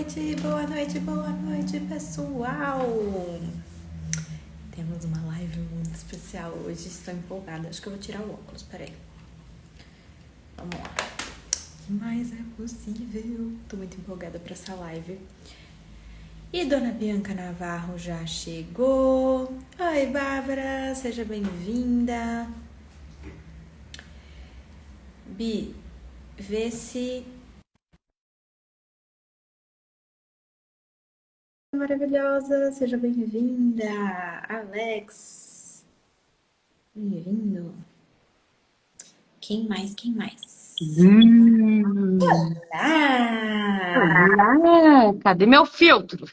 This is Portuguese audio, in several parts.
boa noite, pessoal! Temos uma live muito especial hoje, estou empolgada. Acho que eu vou tirar o óculos, peraí. Vamos lá. Mas é possível. Tô muito empolgada para essa live. E Dona Bianca Navarro já chegou. Oi, Bárbara, seja bem-vinda. Bi, vê se... Maravilhosa, seja bem-vinda. Alex, bem-vindo. Quem mais? Ah! Ah, cadê meu filtro?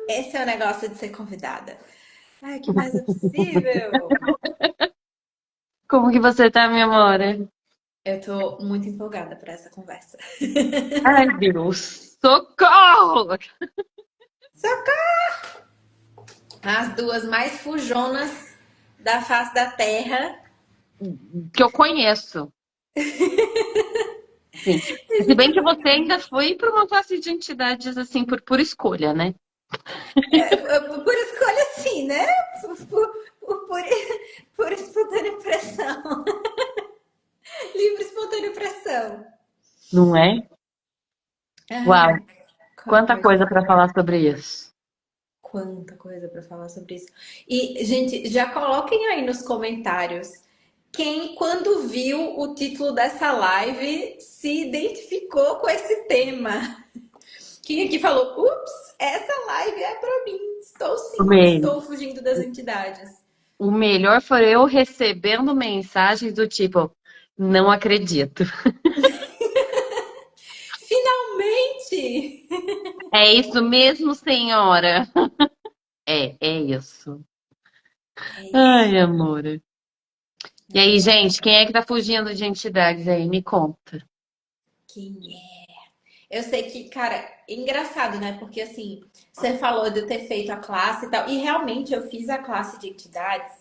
Esse é o negócio de ser convidada. Ai, que mais é possível? Como que você tá, minha amor? Eu tô muito empolgada para essa conversa. Ai, Deus, socorro! Socorro! As duas mais fujonas da face da terra. Que eu conheço. Sim. Se bem que você ainda foi para uma classe de entidades assim por escolha, né? Por escolha, sim, né? Por, por, por espontânea pressão. Livre espontânea pressão. Não é? Uau, Ai, quanta pode coisa para falar sobre isso. Quanta coisa para falar sobre isso. E, gente, já coloquem aí nos comentários quem, quando viu o título dessa live, se identificou com esse tema. Quem aqui falou, ups, essa live é para mim. Estou O sim, me- estou fugindo das entidades. o melhor foi eu recebendo mensagens do tipo, não acredito. Finalmente! É isso mesmo, senhora? É isso. É isso. Ai, amor. E aí, É, gente, quem é que tá fugindo de entidades aí? Me conta. quem é? Eu sei que, cara, é engraçado, né? Porque assim, você falou de eu ter feito a classe e tal, e realmente eu fiz a classe de entidades.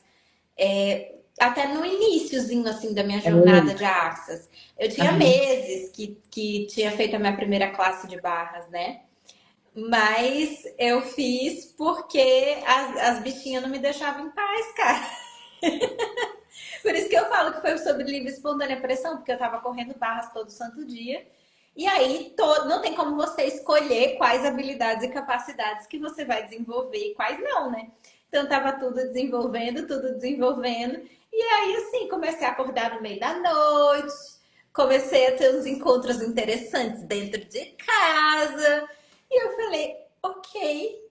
Até no iniciozinho, assim, da minha jornada de Axis. Eu tinha Aham. meses que tinha feito a minha primeira classe de barras, né? Mas eu fiz porque as bichinhas não me deixavam em paz, cara. Por isso que eu falo que foi sobre livre e espontânea pressão, porque eu tava correndo barras todo santo dia. E aí, não tem como você escolher quais habilidades e capacidades que você vai desenvolver e quais não, né? Então, tava tudo desenvolvendo. E aí, assim, comecei a acordar no meio da noite, comecei a ter uns encontros interessantes dentro de casa. E eu falei, ok,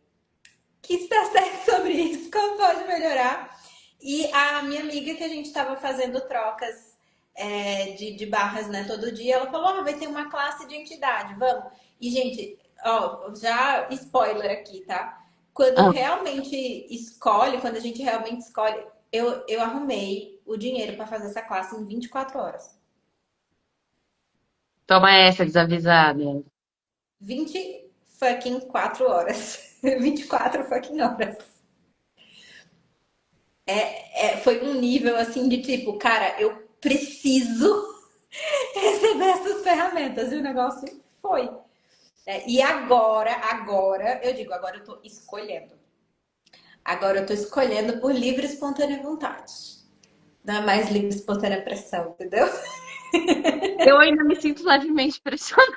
que está certo sobre isso, como pode melhorar? E a minha amiga que a gente estava fazendo trocas de barras, né, todo dia, ela falou, vai ter uma classe de entidade, vamos. E, gente, ó, já spoiler aqui, tá? Quando Ah, realmente escolhe, quando a gente realmente escolhe, eu arrumei o dinheiro para fazer essa classe em 24 horas. toma essa desavisada. 20 fucking 4 horas. 24 fucking horas. Foi um nível assim de tipo, cara, eu preciso receber essas ferramentas. E o negócio foi. E agora, eu digo, agora eu tô escolhendo. Agora eu tô escolhendo por livre e espontânea vontade. Não é mais livre e espontânea pressão, entendeu? Eu ainda me sinto levemente pressionada.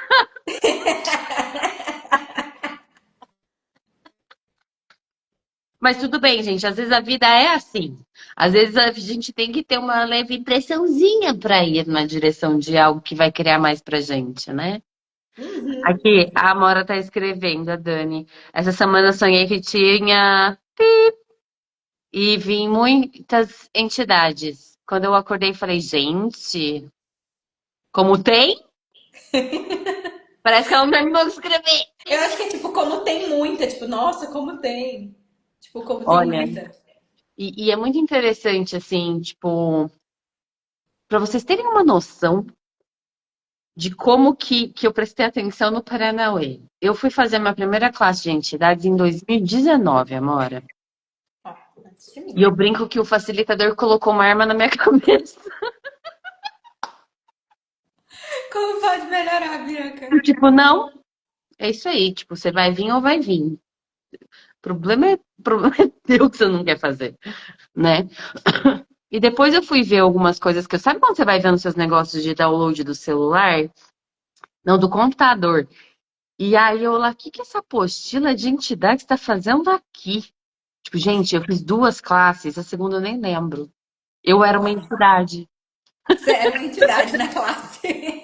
Mas tudo bem, gente. Às vezes a vida é assim. Às vezes a gente tem que ter uma leve pressãozinha para ir na direção de algo que vai criar mais pra gente, né? Uhum. Aqui, a Amora tá escrevendo, a Dani. Essa semana eu sonhei que tinha e vi muitas entidades. Quando eu acordei, falei, gente, como tem? Parece que ela não terminou de escrever. Eu acho que é tipo, como tem muita, tipo, nossa, como tem. Tipo, como tem Olha, muita. e é muito interessante, assim, tipo, para vocês terem uma noção de como que eu prestei atenção no Paranauê. Eu fui fazer minha primeira classe de entidades em 2019, Amora. Ó, antes de E mim. eu brinco que o facilitador colocou uma arma na minha cabeça. Como pode melhorar, Bianca? Tipo, não, é isso aí. Tipo, você vai vir ou vai vir. O problema é teu que você não quer fazer, né? E depois eu fui ver algumas coisas que eu... Sabe quando você vai vendo seus negócios de download do celular? Não, do computador. E aí eu lá, o que que essa apostila de entidade está fazendo aqui? Tipo, gente, eu fiz duas classes, a segunda eu nem lembro. Eu era uma entidade. Você era uma entidade na classe.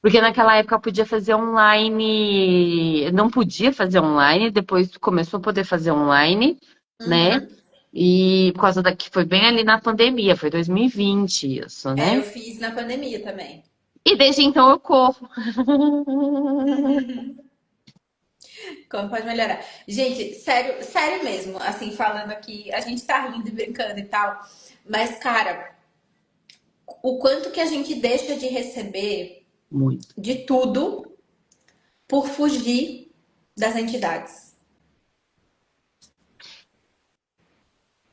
Porque naquela época podia fazer online, não podia fazer online, depois começou a poder fazer online, né? Uhum. E por causa da que foi bem ali na pandemia, foi 2020 isso, É, eu né? fiz na pandemia também. E desde então eu corro. Como pode melhorar? Gente, sério, sério mesmo, assim, falando aqui, a gente tá rindo e brincando e tal, mas, cara, o quanto que a gente deixa de receber Muito. de tudo por fugir das entidades.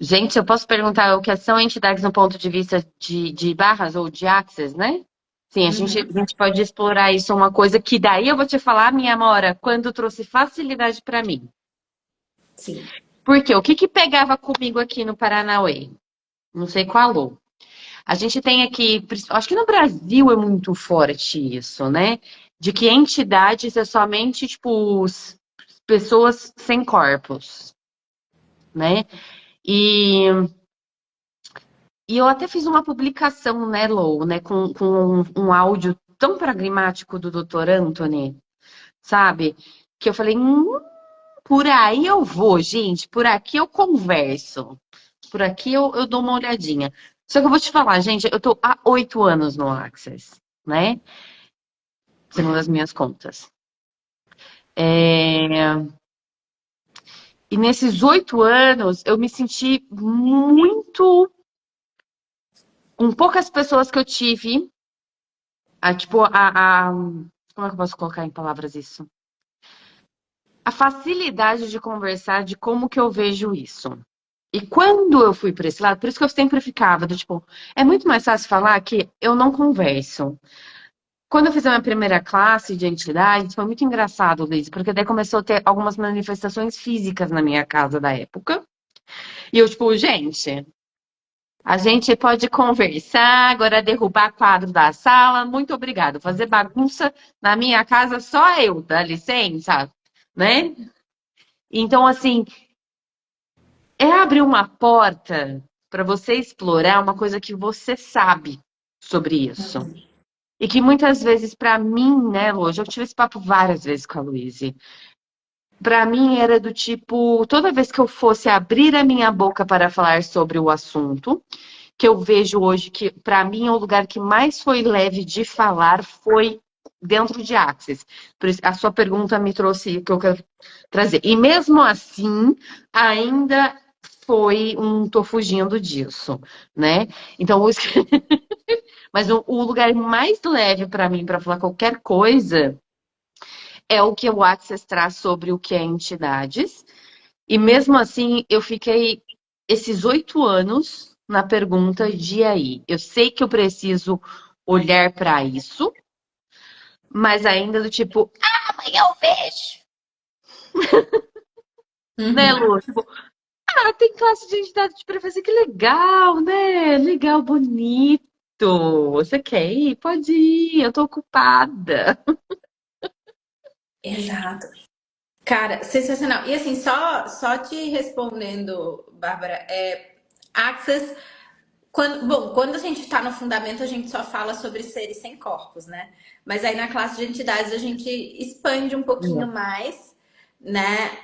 Gente, eu posso perguntar o que são entidades no ponto de vista de barras ou de axis, né? Sim, a Uhum. gente pode explorar isso, uma coisa que daí eu vou te falar, minha amora, quando trouxe facilidade para mim. Sim. Porque o que que pegava comigo aqui no Paranauê? Não sei qual alô. A gente tem aqui, acho que no Brasil é muito forte isso, né? De que entidades é somente, tipo, pessoas sem corpos, né? E, e eu até fiz uma publicação, né, Lou, né, com um áudio tão pragmático do Dr. Anthony, sabe? Que eu falei, por aí eu vou, gente, por aqui eu converso. Por aqui eu dou uma olhadinha. Só que eu vou te falar, gente, eu tô há 8 anos no Access, né? Segundo as minhas contas. É, e nesses 8 anos eu me senti muito com poucas pessoas que eu tive, como é que eu posso colocar em palavras isso? A facilidade de conversar de como que eu vejo isso. E quando eu fui para esse lado, por isso que eu sempre ficava do tipo, é muito mais fácil falar que eu não converso. Quando eu fiz a minha primeira classe de entidades, foi muito engraçado, Liz, porque daí começou a ter algumas manifestações físicas na minha casa da época. E eu, tipo, gente, a gente pode conversar, agora derrubar quadro da sala, muito obrigado. Fazer bagunça na minha casa, só eu, dá licença, né? Então, assim, é abrir uma porta para você explorar uma coisa que você sabe sobre isso. E que muitas vezes, para mim, né, Lu, eu já tive esse papo várias vezes com a Luíse. Para mim era do tipo, toda vez que eu fosse abrir a minha boca para falar sobre o assunto, que eu vejo hoje que, para mim, o lugar que mais foi leve de falar foi dentro de Axis. Por isso, a sua pergunta me trouxe o que eu quero trazer. E mesmo assim, ainda foi um tô fugindo disso, né? Então, mas o lugar mais leve para mim para falar qualquer coisa é o que o Access traz sobre o que é entidades. E mesmo assim, eu fiquei esses 8 anos na pergunta de aí. Eu sei que eu preciso olhar para isso, mas ainda do tipo, amanhã eu vejo, né, Uhum. Lu? Tipo, tem classe de entidade para fazer, que legal, né? Legal, bonito. Você quer ir? Pode ir, eu tô ocupada. Exato. Cara, sensacional. E assim, só te respondendo, Bárbara, Access, quando a gente está no fundamento, a gente só fala sobre seres sem corpos, né? Mas aí na classe de entidades a gente expande um pouquinho mais, né?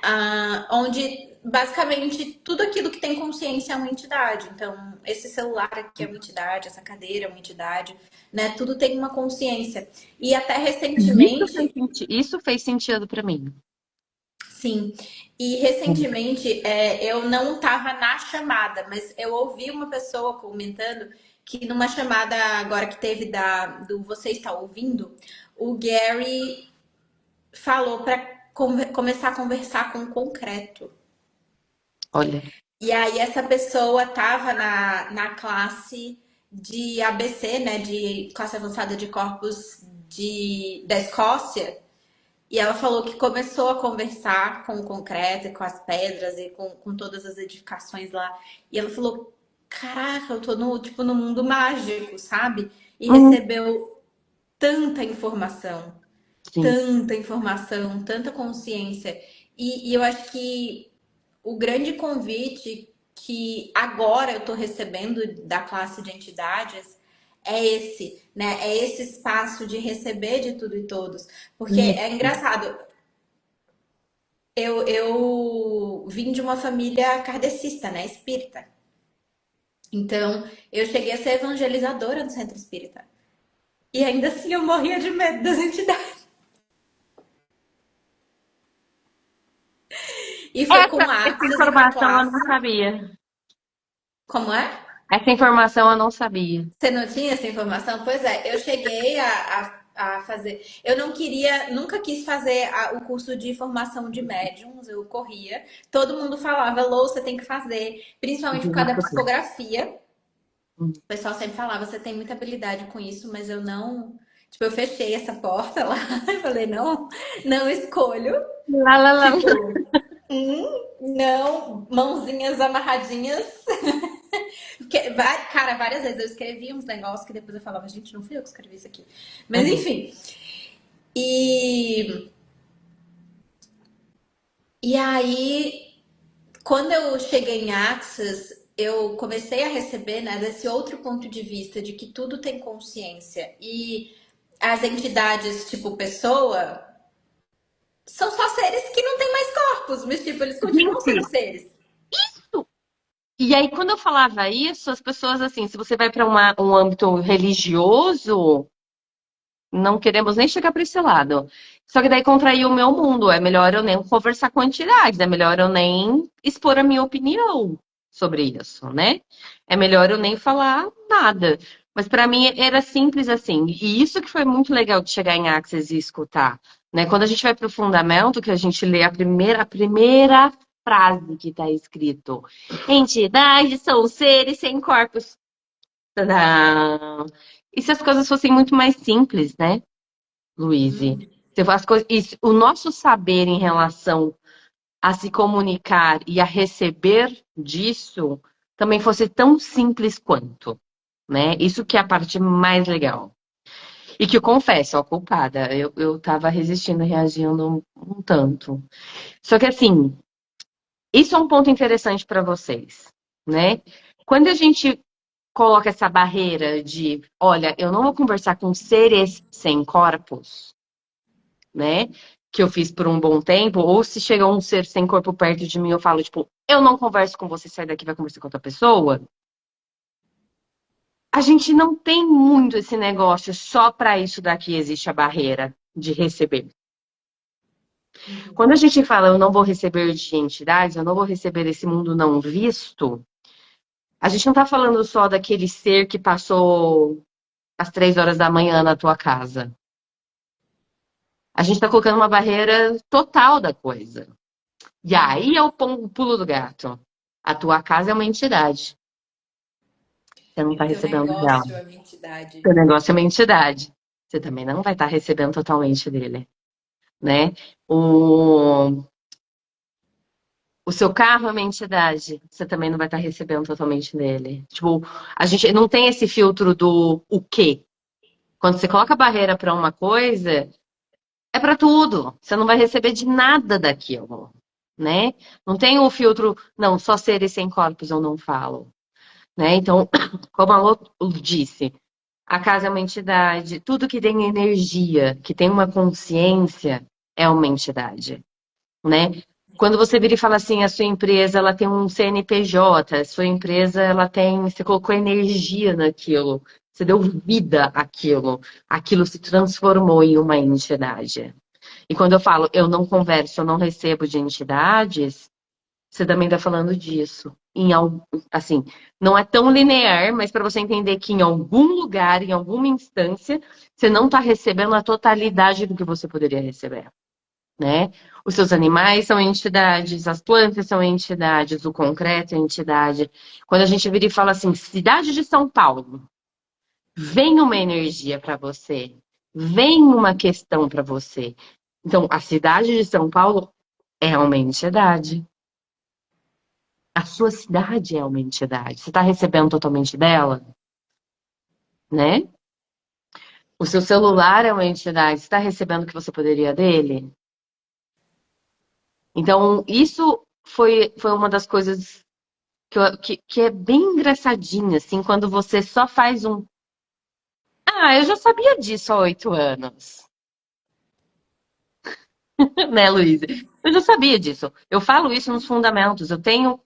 Onde basicamente tudo aquilo que tem consciência é uma entidade. Então, esse celular aqui é uma entidade, essa cadeira é uma entidade, né? Tudo tem uma consciência. E até recentemente. Isso fez sentido para mim. Sim, e recentemente eu não estava na chamada, mas eu ouvi uma pessoa comentando que numa chamada agora que teve do Você Está Ouvindo, o Gary falou para começar a conversar com o concreto. Olha, E aí essa pessoa estava na classe de ABC, né, de classe avançada de corpos da Escócia. E ela falou que começou a conversar com o concreto e com as pedras e com todas as edificações lá. E ela falou: Caraca, eu tô no, tipo, no mundo mágico, sabe? E Uhum. recebeu tanta Sim. tanta consciência. E eu acho que o grande convite que agora eu estou recebendo da classe de entidades é esse, né? É esse espaço de receber de tudo e todos. Porque é Isso. engraçado, eu vim de uma família kardecista, né? Espírita. Então, eu cheguei a ser evangelizadora no centro espírita. E ainda assim eu morria de medo das entidades. E foi com Essa Axis e com a informação eu classe. não sabia. Como é? Essa informação eu não sabia. Você não tinha essa informação? Pois é, eu cheguei a fazer. Eu não queria, nunca quis fazer o curso de formação de médiums, eu corria. Todo mundo falava, Lô, você tem que fazer, principalmente por causa da psicografia. O pessoal sempre falava, você tem muita habilidade com isso, mas eu não. Tipo, eu fechei essa porta lá e falei, não, não escolho. Lá, lá, lá. Tipo, não, mãozinhas amarradinhas. Cara, várias vezes eu escrevi uns negócios que depois eu falava, gente, não fui eu que escrevi isso aqui. Mas Uhum. enfim. E, e aí, quando eu cheguei em Axis, eu comecei a receber, né, desse outro ponto de vista de que tudo tem consciência. E as entidades, tipo pessoa, são só seres que não têm mais corpos, mas tipo, eles continuam Gente, sendo seres. e aí quando eu falava isso, as pessoas assim, se você vai para um âmbito religioso, não queremos nem chegar para esse lado. Só que daí contrair o meu mundo. É melhor eu nem conversar com entidades, é melhor eu nem expor a minha opinião sobre isso, né? É melhor eu nem falar nada. Mas para mim era simples assim. E isso que foi muito legal de chegar em Access e escutar, né? Quando a gente vai para o fundamento, que a gente lê a primeira frase que está escrito: entidades são seres sem corpos. Tadã! E se as coisas fossem muito mais simples, né? Luiz. As coisas, o nosso saber em relação a se comunicar e a receber disso também fosse tão simples quanto, né? Isso que é a parte mais legal. E que eu confesso, ó, culpada, eu tava resistindo, reagindo um tanto. Só que assim, isso é um ponto interessante para vocês, né? Quando a gente coloca essa barreira de, olha, eu não vou conversar com seres sem corpos, né? Que eu fiz por um bom tempo, ou se chega um ser sem corpo perto de mim, eu falo, tipo, eu não converso com você, sai daqui e vai conversar com outra pessoa. A gente não tem muito esse negócio, só para isso daqui existe a barreira de receber. Quando a gente fala, eu não vou receber de entidades, eu não vou receber esse mundo não visto, a gente não tá falando só daquele ser que passou às 3 horas da manhã na tua casa. A gente tá colocando uma barreira total da coisa. E aí é o pulo do gato. A tua casa é uma entidade. Você não E está o teu recebendo dela. negócio, a minha entidade. Seu negócio é uma entidade. Você também não vai estar recebendo totalmente dele, né? O, o seu carro é uma entidade. Você também não vai estar recebendo totalmente dele. Tipo, a gente não tem esse filtro do o quê. Quando você coloca barreira para uma coisa, é para tudo. Você não vai receber de nada daquilo, né? Não tem o filtro, não, só seres sem corpos eu não falo. Né? Então, como a Lô disse, a casa é uma entidade, tudo que tem energia, que tem uma consciência, é uma entidade, né? Quando você vira e fala assim, a sua empresa ela tem um CNPJ, a sua empresa ela tem, você colocou energia naquilo, você deu vida àquilo, aquilo se transformou em uma entidade. E quando eu falo eu não converso, eu não recebo de entidades, você também está falando disso. Assim, não é tão linear, mas para você entender que em algum lugar, em alguma instância, você não está recebendo a totalidade do que você poderia receber, né? Os seus animais são entidades, as plantas são entidades, o concreto é entidade. Quando a gente vira e fala assim, cidade de São Paulo, vem uma energia para você. vem uma questão para você. Então, a cidade de São Paulo é uma entidade. A sua cidade é uma entidade. Você está recebendo totalmente dela, né? O seu celular é uma entidade. Você está recebendo o que você poderia dele? Então, isso foi uma das coisas que é bem engraçadinha, assim, quando você só faz um. Ah, eu já sabia disso há 8 anos, né, Luísa? Eu já sabia disso. Eu falo isso nos fundamentos. Eu tenho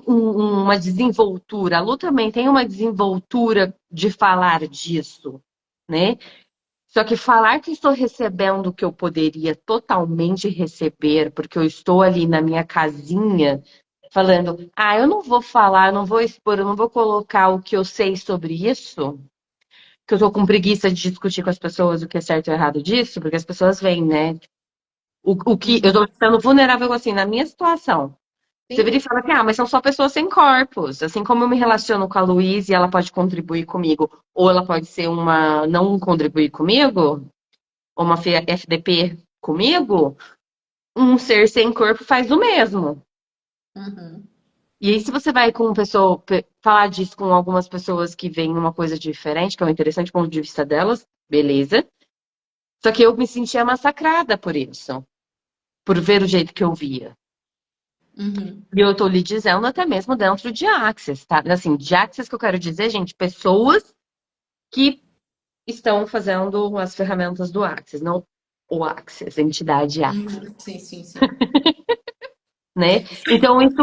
uma desenvoltura. A Lu também tem uma desenvoltura de falar disso, né? Só que falar que estou recebendo o que eu poderia totalmente receber, porque eu estou ali na minha casinha, falando, eu não vou falar, eu não vou expor, eu não vou colocar o que eu sei sobre isso, que eu tô com preguiça de discutir com as pessoas o que é certo ou errado disso, porque as pessoas veem, né? O que eu tô Uhum. ficando vulnerável assim, na minha situação. Você vira e Sim. fala que, mas são só pessoas sem corpos. Assim como eu me relaciono com a Luísa e ela pode contribuir comigo, ou ela pode ser uma não contribuir comigo, ou uma FDP comigo, um ser sem corpo faz o mesmo. Uhum. E aí, se você vai com falar disso com algumas pessoas que veem uma coisa diferente, que é um interessante ponto de vista delas, beleza. Só que eu me sentia massacrada por isso, por ver o jeito que eu via. Uhum. E eu tô lhe dizendo até mesmo dentro de Access, tá? Assim, de Access que eu quero dizer, gente, pessoas que estão fazendo as ferramentas do Access, não o Access, a entidade Access, Uhum. Sim, sim, sim. né? Então, isso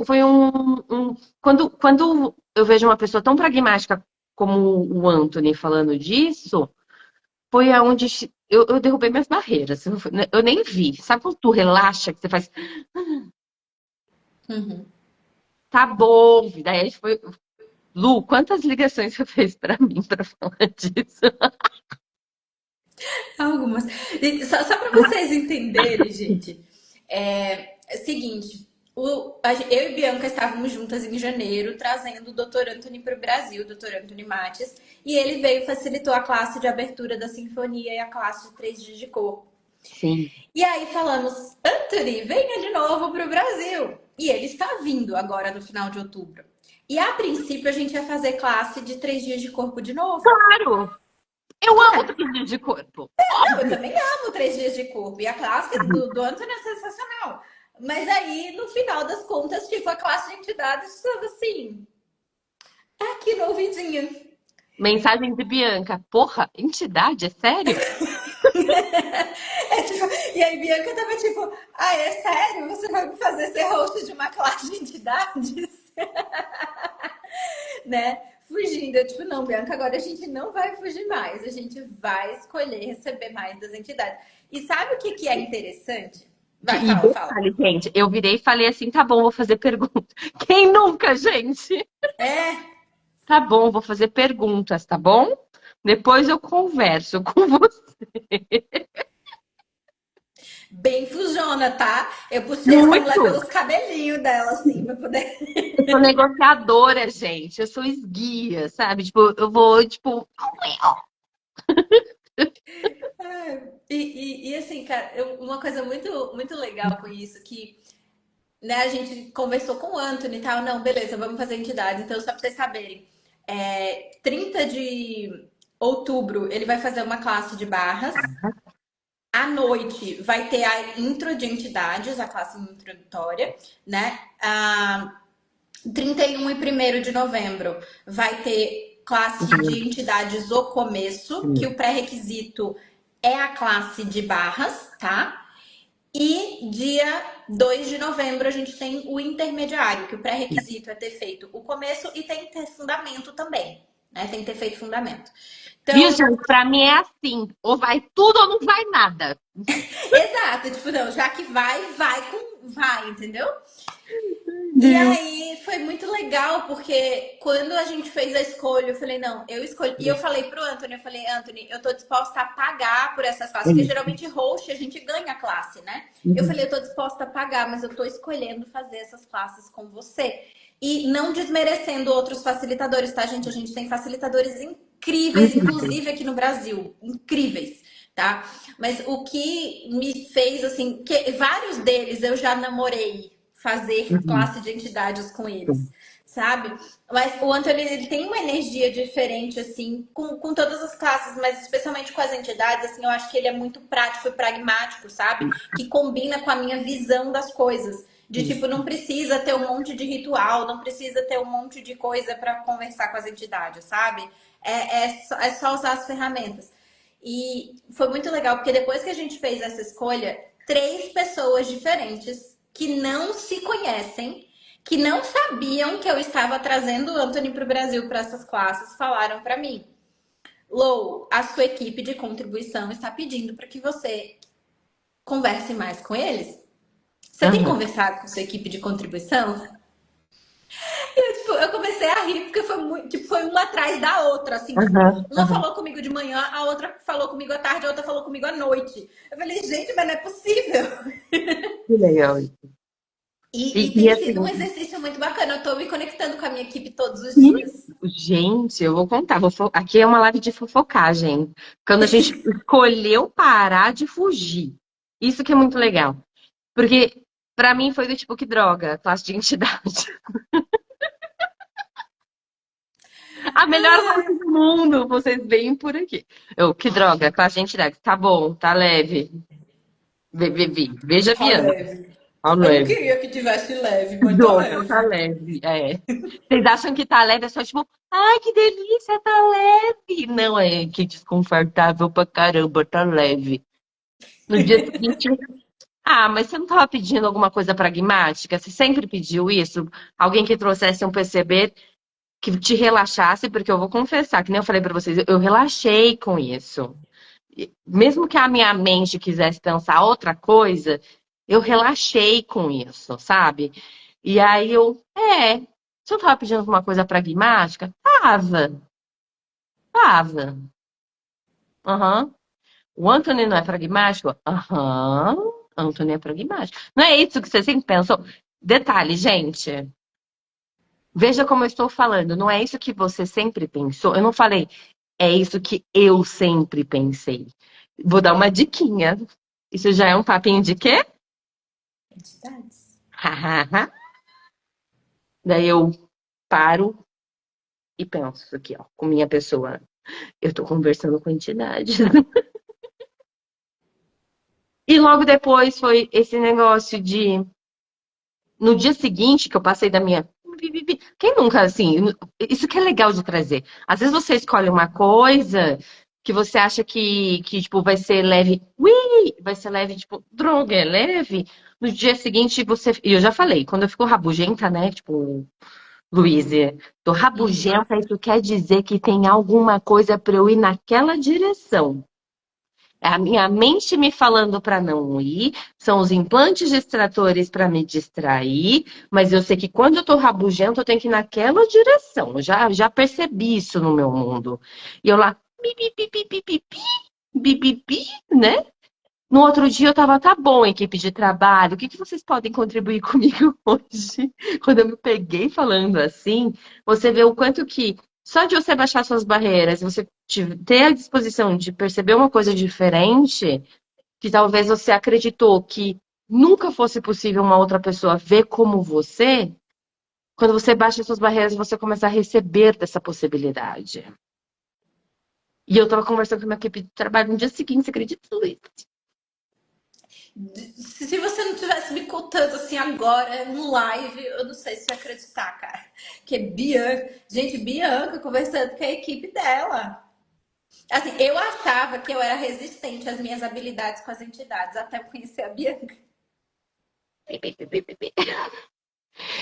foi quando eu vejo uma pessoa tão pragmática como o Anthony falando disso, foi aonde eu derrubei minhas barreiras. Eu nem vi. Sabe quando tu relaxa, que você faz, Uhum. tá bom, vida. Aí a gente foi. Lu, quantas ligações você fez pra mim pra falar disso? Algumas. E só para vocês entenderem, gente, é o seguinte: eu e Bianca estávamos juntas em janeiro, trazendo o Dr. Anthony para o Brasil, o Dr. Anthony Mates, e ele veio facilitou a classe de abertura da sinfonia e a classe de 3 dias de corpo. Sim. E aí falamos, Anthony, venha de novo para o Brasil. E ele está vindo agora no final de outubro. E a princípio a gente ia fazer classe de 3 dias de corpo de novo. Claro! Eu amo Cara, tecido de corpo. não, eu Óbvio. também amo 3 dias de corpo. E a classe do Anthony é sensacional. Mas aí, no final das contas, tipo, a classe de entidades estava assim, tá aqui no ouvidinho. Mensagem de Bianca. Porra, entidade? É sério? Tipo, e aí Bianca tava tipo, é sério? Você vai me fazer ser host de uma classe de entidades? Né? Fugindo. Eu, tipo, não, Bianca, agora a gente não vai fugir mais. A gente vai escolher receber mais das entidades. E sabe o que, que é interessante? Vai, E fala, fala. detalhe, gente, eu virei e falei assim: tá bom, vou fazer pergunta. Quem nunca, gente? É, Tá bom, vou fazer perguntas, tá bom? Depois eu converso com você. bem fujona, tá? Eu puxei essa mulher Muito. pelos cabelinhos dela, assim, pra poder. Eu sou negociadora, gente. Eu sou esguia, sabe? Tipo, eu vou, tipo. E assim, cara, uma coisa muito, muito legal com isso, que né, a gente conversou com o Anthony e tal, não, beleza, vamos fazer entidade. Então, só pra vocês saberem, 30 de outubro ele vai fazer uma classe de barras. À noite vai ter a intro de entidades, a classe introdutória, né? 31 e 1º de novembro vai ter classe de entidades o começo, que o pré-requisito é a classe de barras, tá? E dia 2 de novembro a gente tem o intermediário, que o pré-requisito é ter feito o começo e tem que ter fundamento também, né? Tem que ter feito fundamento. Viu, Então, gente? Pra mim é assim: ou vai tudo ou não vai nada. exato, tipo, não, já que vai, entendeu? E Deus. aí foi muito legal, porque quando a gente fez a escolha, eu falei, não, eu escolhi. E eu falei pro Anthony, eu falei, Anthony, eu tô disposta a pagar por essas classes, porque geralmente host a gente ganha a classe, né? Eu falei, eu tô disposta a pagar, mas eu tô escolhendo fazer essas classes com você. E não desmerecendo outros facilitadores, tá, gente? A gente tem facilitadores incríveis, Uhum. inclusive aqui no Brasil, incríveis, tá? Mas o que me fez, assim, que vários deles eu já namorei fazer Uhum. classe de entidades com eles, sabe? Mas o Anthony, ele tem uma energia diferente, assim, com todas as classes, mas especialmente com as entidades, assim, eu acho que ele é muito prático e pragmático, sabe? Que combina com a minha visão das coisas. De tipo, Isso. não precisa ter um monte de ritual, não precisa ter um monte de coisa para conversar com as entidades, sabe? É só usar as ferramentas. E foi muito legal, porque depois que a gente fez essa escolha, três pessoas diferentes que não se conhecem, que não sabiam que eu estava trazendo o Anthony para o Brasil para essas classes, falaram para mim: Lou, a sua equipe de contribuição está pedindo para que você converse mais com eles. Você tem Aham. conversado com sua equipe de contribuição? Eu comecei a rir porque foi muito, tipo, foi uma atrás da outra, assim, tipo, Aham. uma Aham. falou comigo de manhã, a outra falou comigo à tarde, a outra falou comigo à noite. Eu falei, gente, mas não é possível. Que legal isso. E E tem assim, sido um exercício muito bacana. Eu tô me conectando com a minha equipe todos os hum, dias. gente, eu vou contar. Aqui é uma live de fofocagem. Quando a gente escolheu parar de fugir. Isso que é muito legal. Porque pra mim foi do tipo, que droga, classe de entidade. A melhor classe do mundo, vocês veem por aqui. Eu, que droga, classe de entidade. Tá bom, tá leve. Veja, Tá Bianca. leve. Tá Eu não leve. queria que tivesse leve, mas tá Dona, tá leve. leve. É. Vocês acham que tá leve? É só tipo, ai, que delícia, tá leve. Não, é que desconfortável pra caramba, tá leve. No dia seguinte, ah, mas você não tava pedindo alguma coisa pragmática? Você sempre pediu isso? Alguém que trouxesse um PCB que te relaxasse, porque eu vou confessar, que nem eu falei pra vocês, eu relaxei com isso. Mesmo que a minha mente quisesse pensar outra coisa, eu relaxei com isso, sabe? E aí se eu tava pedindo alguma coisa pragmática, tava. Aham. O Anthony não é pragmático? Aham. Anthony é pragmático. Não é isso que você sempre pensou? Detalhe, gente. Veja como eu estou falando. Não é isso que você sempre pensou. Eu não falei, é isso que eu sempre pensei. Vou dar uma diquinha. Isso já é um papinho de quê? Entidades. Daí eu paro e penso aqui, ó, com minha pessoa. Eu tô conversando com a entidade. E logo depois foi esse negócio de. No dia seguinte que eu passei da minha. Quem nunca, assim. Isso que é legal de trazer. Às vezes você escolhe uma coisa que você acha que tipo, vai ser leve. Ui! Vai ser leve, tipo, droga, é leve. No dia seguinte você. E eu já falei, quando eu fico rabugenta, né? Tipo, Luísa, tô Uhum. rabugenta, isso quer dizer que tem alguma coisa para eu ir naquela direção. É a minha mente me falando para não ir, são os implantes distratores para me distrair, mas eu sei que quando eu tô rabugento, eu tenho que ir naquela direção. Eu já percebi isso no meu mundo. E eu lá, pi, pi, pi, pi, pi, pi, pi, pi, pi, né? No outro dia eu tava, tá bom, equipe de trabalho, o que que vocês podem contribuir comigo hoje? Quando eu me peguei falando assim, você vê o quanto que só de você baixar suas barreiras, você ter a disposição de perceber uma coisa diferente, que talvez você acreditou que nunca fosse possível uma outra pessoa ver como você, quando você baixa suas barreiras, você começa a receber dessa possibilidade. E eu tava conversando com a minha equipe de trabalho no dia seguinte, você acredita, Luiz? Se você não tivesse me contando assim agora, no live, eu não sei se eu ia acreditar, cara. Que Bianca, gente, Bianca conversando com a equipe dela. Assim, eu achava que eu era resistente às minhas habilidades com as entidades, até eu conhecer a Bianca.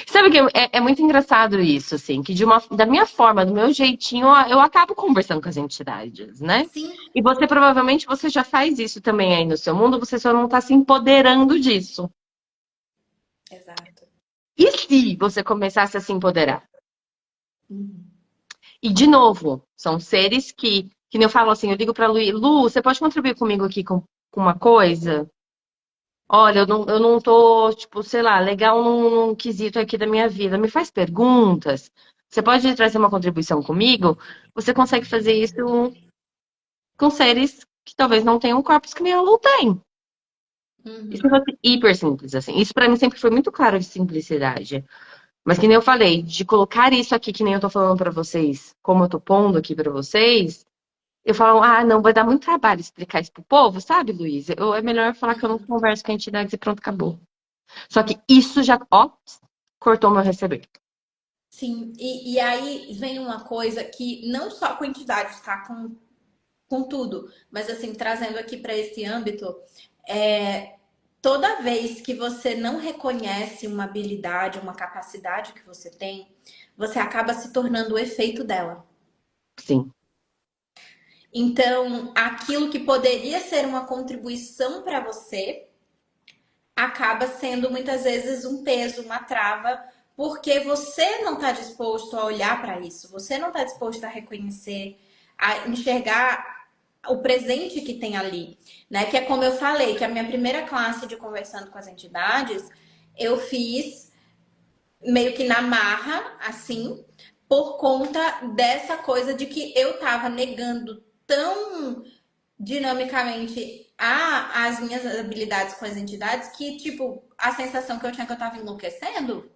Sabe que é muito engraçado isso, assim, que da minha forma, do meu jeitinho, eu acabo conversando com as entidades, né? Sim, E você provavelmente você já faz isso também aí no seu mundo, você só não está se empoderando disso. exato. E se você começasse a se empoderar? Uhum. E de novo, são seres que nem eu falo assim, eu digo pra Lu, você pode contribuir comigo aqui com uma coisa? Olha, eu não tô, tipo, sei lá, legal num quesito aqui da minha vida. Me faz perguntas. Você pode trazer uma contribuição comigo, você consegue fazer isso com seres que talvez não tenham corpos que nem a Lu tem. Isso Uhum. é hiper simples, assim. Isso pra mim sempre foi muito claro de simplicidade. Mas que nem eu falei, de colocar isso aqui, que nem eu tô falando pra vocês, como eu tô pondo aqui pra vocês, eu falo, ah, não, vai dar muito trabalho explicar isso pro povo, sabe, Luiz? É melhor falar que eu não converso com a entidade e pronto, acabou. Só que isso já, ó, cortou meu receber. Sim, e aí vem uma coisa que não só com entidades, tá? Com tudo, mas assim, trazendo aqui para esse âmbito, é, toda vez que você não reconhece uma habilidade, uma capacidade que você tem, você acaba se tornando o efeito dela. Sim. Então, aquilo que poderia ser uma contribuição para você acaba sendo muitas vezes um peso, uma trava, porque você não está disposto a olhar para isso, você não está disposto a reconhecer, a enxergar o presente que tem ali, né? Que é como eu falei, que a minha primeira classe de conversando com as entidades, eu fiz meio que na marra, assim, por conta dessa coisa de que eu tava negando tão dinamicamente as minhas habilidades com as entidades que, tipo, a sensação que eu tinha que eu tava enlouquecendo,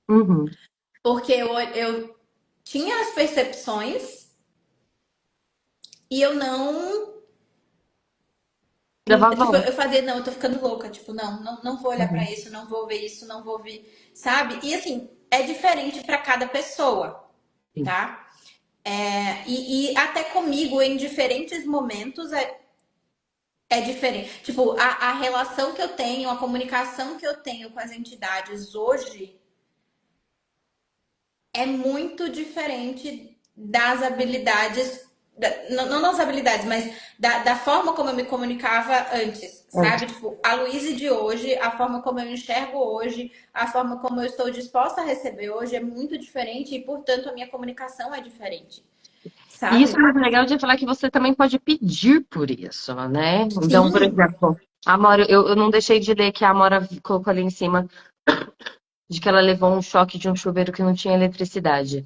Uhum. porque eu tinha as percepções e eu não. Leva a Tipo, volta. eu fazia, não, eu tô ficando louca. Tipo, não vou olhar pra Uhum. isso, não vou ver isso, não vou ver, sabe? E assim, é diferente pra cada pessoa, Sim. tá? E até comigo, em diferentes momentos, é diferente. Tipo, a relação que eu tenho, a comunicação que eu tenho com as entidades hoje é muito diferente das habilidades, não das habilidades, mas da forma como eu me comunicava antes, Antes. sabe? Tipo, a Luíse de hoje, a forma como eu enxergo hoje, a forma como eu estou disposta a receber hoje é muito diferente e, portanto, a minha comunicação é diferente, E isso sabe? é muito legal de falar que você também pode pedir por isso, né? Então, por Sim. exemplo, a Amora, eu não deixei de ler que a Amora colocou ali em cima de que ela levou um choque de um chuveiro que não tinha eletricidade,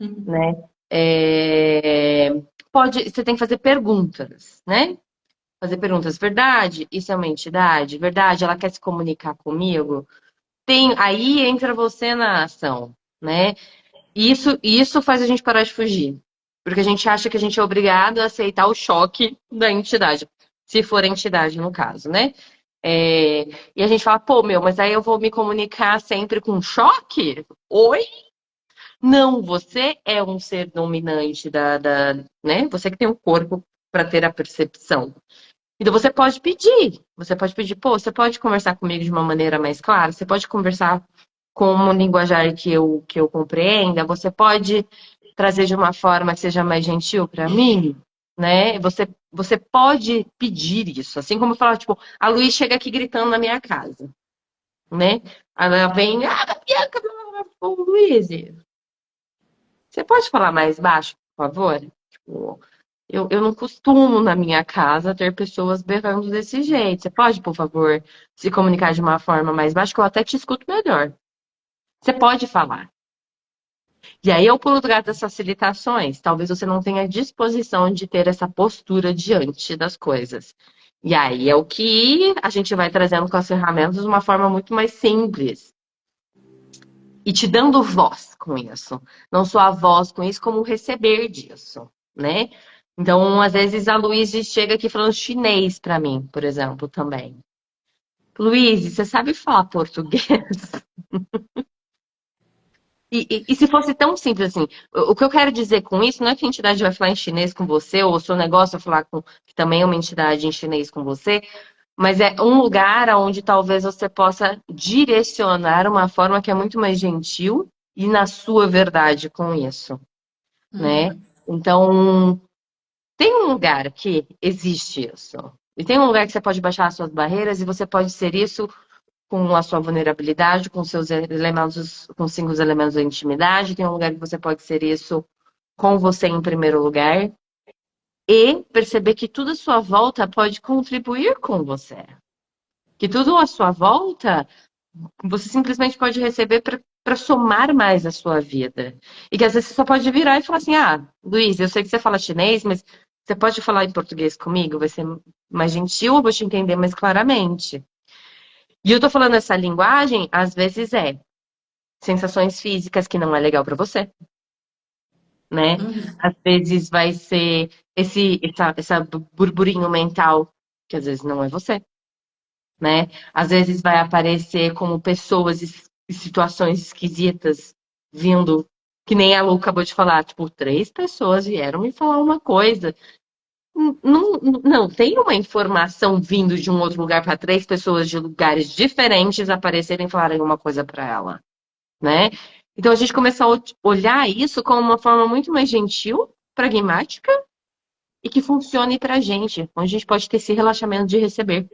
Uhum. né? É, pode, você tem que fazer perguntas, né? Fazer perguntas. Verdade? Isso é uma entidade? Verdade? Ela quer se comunicar comigo? Tem, aí entra você na ação, né? Isso faz a gente parar de fugir. Porque a gente acha que a gente é obrigado a aceitar o choque da entidade. Se for a entidade, no caso, né? É, e a gente fala, pô, meu, mas aí eu vou me comunicar sempre com choque? Oi? Não, você é um ser dominante né? Você que tem um corpo para ter a percepção. Então você pode pedir, pô, você pode conversar comigo de uma maneira mais clara, você pode conversar com um linguajar que eu compreenda, você pode trazer de uma forma que seja mais gentil para mim, né? Você pode pedir isso, assim como eu falo, tipo, a Luiz chega aqui gritando na minha casa, né? Ela vem, Bianca, blá, blá, blá. Ô, Luiz, você pode falar mais baixo, por favor? Tipo, eu não costumo na minha casa ter pessoas berrando desse jeito. Você pode, por favor, se comunicar de uma forma mais baixa, que eu até te escuto melhor. Você pode falar. E aí eu pulo do gato das facilitações. Talvez você não tenha disposição de ter essa postura diante das coisas. E aí é o que a gente vai trazendo com as ferramentas de uma forma muito mais simples. E te dando voz com isso. Não só a voz com isso, como o receber disso, né? Então, às vezes, a Luísa chega aqui falando chinês para mim, por exemplo, também. Luísa, você sabe falar português? E se fosse tão simples assim, o que eu quero dizer com isso não é que a entidade vai falar em chinês com você, ou o seu negócio vai falar com, que também é uma entidade em chinês com você, mas é um lugar onde talvez você possa direcionar uma forma que é muito mais gentil e na sua verdade com isso, né? Uhum. Então, tem um lugar que existe isso. E tem um lugar que você pode baixar as suas barreiras e você pode ser isso com a sua vulnerabilidade, com seus elementos, com 5 elementos da intimidade. Tem um lugar que você pode ser isso com você em primeiro lugar. E perceber que tudo à sua volta pode contribuir com você. Que tudo à sua volta Você simplesmente pode receber para somar mais a sua vida. E que às vezes você só pode virar e falar assim: ah, Luiz, eu sei que você fala chinês, mas você pode falar em português comigo? Vai ser mais gentil, eu vou te entender mais claramente. E eu tô falando essa linguagem, às vezes é sensações físicas que não é legal para você, né? Uhum. Às vezes vai ser essa burburinho mental que às vezes não é você, né? Às vezes vai aparecer como pessoas e situações esquisitas vindo, que nem a Lu acabou de falar, tipo, 3 pessoas vieram me falar uma coisa. Não, não tem uma informação vindo de um outro lugar para 3 pessoas de lugares diferentes aparecerem e falarem uma coisa para ela, né? Então a gente começou a olhar isso como uma forma muito mais gentil, pragmática e que funcione para a gente, onde a gente pode ter esse relaxamento de receber.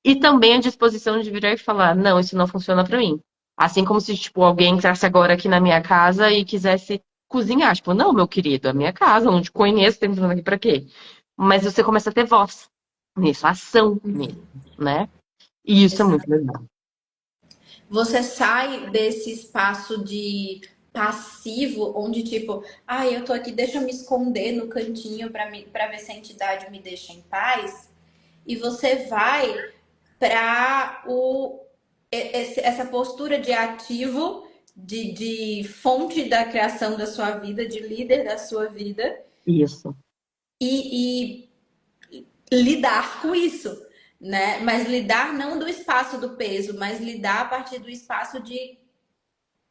E também a disposição de virar e falar, não, isso não funciona pra mim. Assim como se, tipo, alguém entrasse agora aqui na minha casa e quisesse cozinhar. Tipo, não, meu querido, é minha casa, não te conheço, tá entrando aqui pra quê? Mas você começa a ter voz nisso, ação nisso, né? E isso é muito legal. Você sai desse espaço de passivo, onde tipo, ah, eu tô aqui, deixa eu me esconder no cantinho para ver se a entidade me deixa em paz, e você vai para essa postura de ativo, de fonte da criação da sua vida, de líder da sua vida, Isso. e lidar com isso, né? Mas lidar não do espaço do peso, mas lidar a partir do espaço de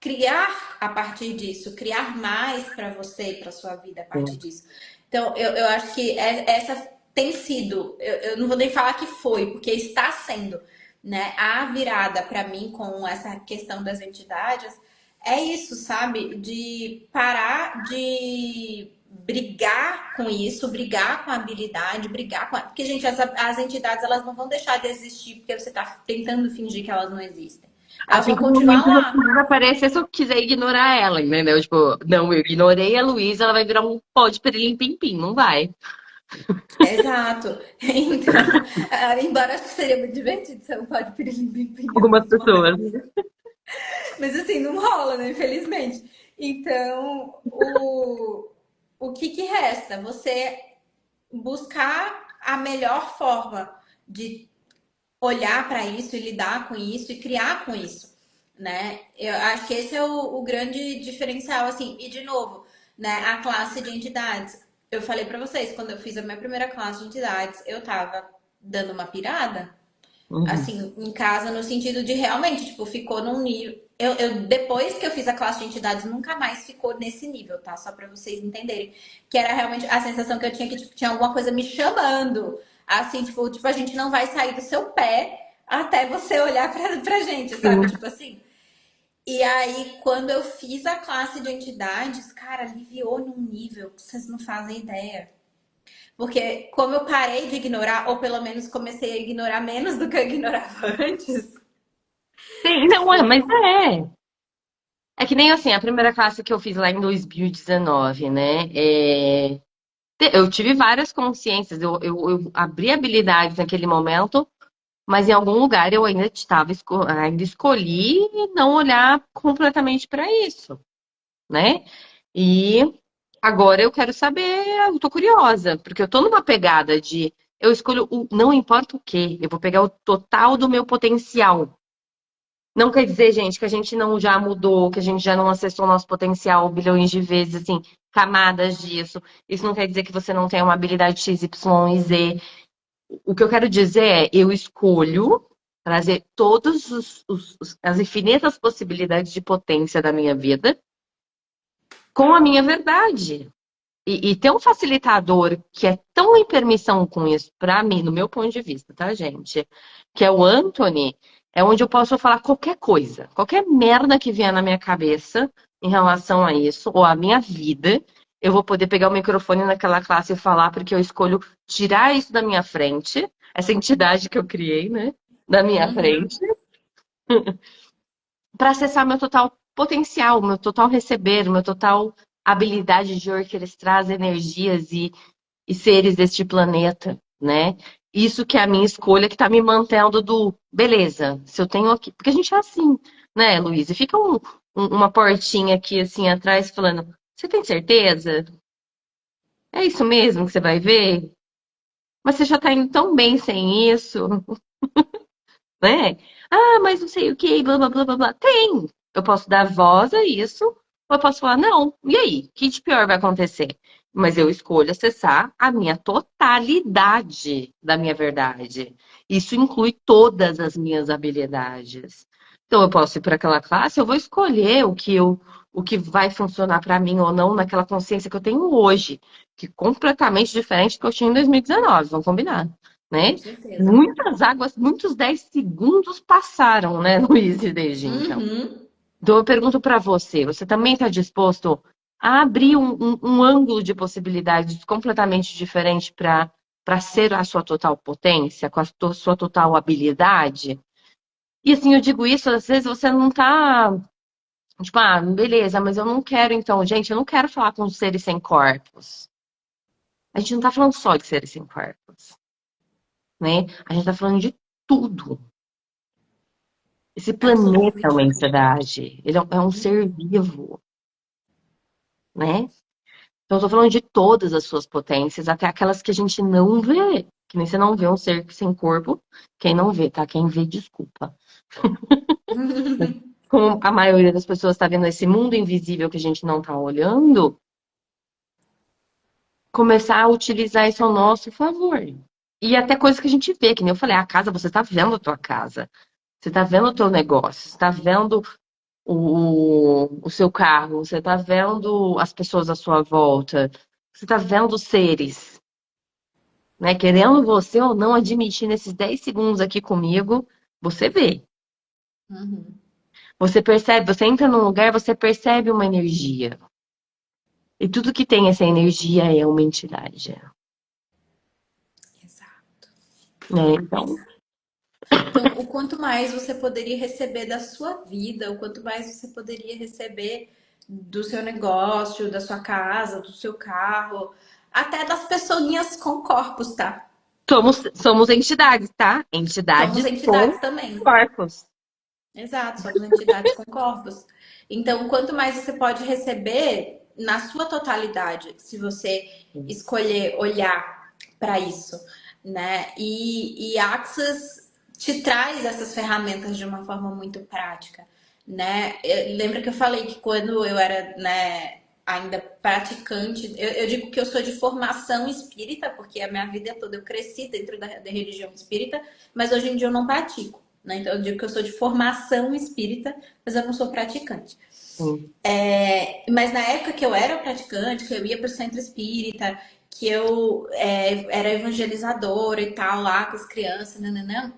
criar a partir disso, criar mais para você e para sua vida a partir É. disso. Então, eu acho que essa tem sido, eu não vou nem falar que foi, porque está sendo, né? A virada para mim com essa questão das entidades é isso, sabe? De parar de brigar com isso, brigar com a habilidade, brigar com a... Porque, gente, as entidades elas não vão deixar de existir porque você está tentando fingir que elas não existem. Elas Assim vão como a continuar Luísa não lá. precisa aparecer se eu quiser ignorar ela, entendeu? Tipo, não, eu ignorei a Luísa, ela vai virar um pó de pirilim-pim-pim, não vai. Exato. Então, embora acho que seria muito divertido ser um pó de pirlimpimpim em Algumas alguns pessoas. momentos. Mas assim, não rola, né? Infelizmente. Então, o que resta? Você buscar a melhor forma de olhar para isso e lidar com isso e criar com isso, né? Eu acho que esse é o grande diferencial, assim. E de novo, né? A classe de entidades. Eu falei para vocês, quando eu fiz a minha primeira classe de entidades, eu tava dando uma pirada, Uhum. assim, em casa, no sentido de realmente, tipo, ficou num nível. Depois que eu fiz a classe de entidades, nunca mais ficou nesse nível, tá? Só pra vocês entenderem. Que era realmente a sensação que eu tinha que, tipo, tinha alguma coisa me chamando. Assim, tipo, a gente não vai sair do seu pé até você olhar pra gente, sabe? Sim. Tipo assim. E aí, quando eu fiz a classe de entidades, cara, aliviou num nível que vocês não fazem ideia. Porque como eu parei de ignorar, ou pelo menos comecei a ignorar menos do que eu ignorava antes, Sim, não é, mas foi. é. É que nem assim, a primeira classe que eu fiz lá em 2019, né? Eu tive várias consciências, eu abri habilidades naquele momento, mas em algum lugar eu ainda estava, ainda escolhi não olhar completamente para isso, né? E agora eu quero saber, eu tô curiosa, porque eu tô numa pegada de eu escolho o não importa o quê, eu vou pegar o total do meu potencial. Não quer dizer, gente, que a gente não já mudou, que a gente já não acessou o nosso potencial bilhões de vezes, assim, camadas disso. Isso não quer dizer que você não tenha uma habilidade X, Y e Z. O que eu quero dizer é, eu escolho trazer todas as infinitas possibilidades de potência da minha vida com a minha verdade. E ter um facilitador que é tão em permissão com isso, pra mim, no meu ponto de vista, tá, gente? Que é o Anthony, é onde eu posso falar qualquer coisa, qualquer merda que vier na minha cabeça em relação a isso, ou a minha vida, eu vou poder pegar o microfone naquela classe e falar, porque eu escolho tirar isso da minha frente, essa entidade que eu criei, né? Da minha Uhum. frente, para acessar meu total potencial, meu total receber, meu total habilidade de orquestrar as energias e seres deste planeta, né? Isso que é a minha escolha que tá me mantendo do beleza, se eu tenho aqui. Porque a gente é assim, né, Luiz? E fica uma portinha aqui assim atrás falando: você tem certeza? É isso mesmo que você vai ver? Mas você já tá indo tão bem sem isso, né? Ah, mas não sei o que, blá blá blá blá blá. Tem! Eu posso dar voz a isso, ou eu posso falar, não, e aí? O que de pior vai acontecer? Mas eu escolho acessar a minha totalidade da minha verdade. Isso inclui todas as minhas habilidades. Então, eu posso ir para aquela classe, eu vou escolher o que vai funcionar para mim ou não naquela consciência que eu tenho hoje, que é completamente diferente do que eu tinha em 2019, vamos combinar, Com né? certeza. Muitas águas, muitos 10 segundos passaram, né, Luiz, desde então. Uhum. Então eu pergunto para você, você também está disposto a abrir um ângulo de possibilidades completamente diferente para ser a sua total potência, com a sua total habilidade? E assim, eu digo isso, às vezes você não tá, tipo, ah, beleza, mas eu não quero então, gente, eu não quero falar com seres sem corpos. A gente não tá falando só de seres sem corpos, né? A gente tá falando de tudo. Esse planeta é uma Absolutamente tudo. entidade, ele é um ser vivo, né? Então, eu tô falando de todas as suas potências, até aquelas que a gente não vê. Que nem você não vê um ser sem corpo. Quem não vê, tá? Quem vê, desculpa. Como a maioria das pessoas está vendo esse mundo invisível que a gente não tá olhando, começar a utilizar isso ao nosso favor. E até coisas que a gente vê, que nem eu falei, a casa, você tá vendo a tua casa. Você tá vendo o teu negócio, você tá vendo o seu carro, você tá vendo as pessoas à sua volta, você tá vendo seres, né? Querendo você ou não admitir nesses 10 segundos aqui comigo, você vê. Uhum. Você percebe, você entra num lugar, você percebe uma energia. E tudo que tem essa energia é uma entidade, Exato. né? Então, Então, o quanto mais você poderia receber da sua vida, o quanto mais você poderia receber do seu negócio, da sua casa, do seu carro, até das pessoinhas com corpos, tá? somos entidades, tá? Somos Entidades com entidades também. corpos. Exato, somos entidades com corpos. Então, quanto mais você pode receber na sua totalidade, se você escolher olhar para isso, né? E Axis te traz essas ferramentas de uma forma muito prática, né? Lembra que eu falei que quando eu era, né, ainda praticante, eu digo que eu sou de formação espírita, porque a minha vida toda eu cresci dentro da religião espírita, mas hoje em dia eu não pratico. Né? Então eu digo que eu sou de formação espírita, mas eu não sou praticante. Sim. Mas na época que eu era praticante, que eu ia para o centro espírita, que eu era evangelizadora e tal, lá com as crianças, nananã.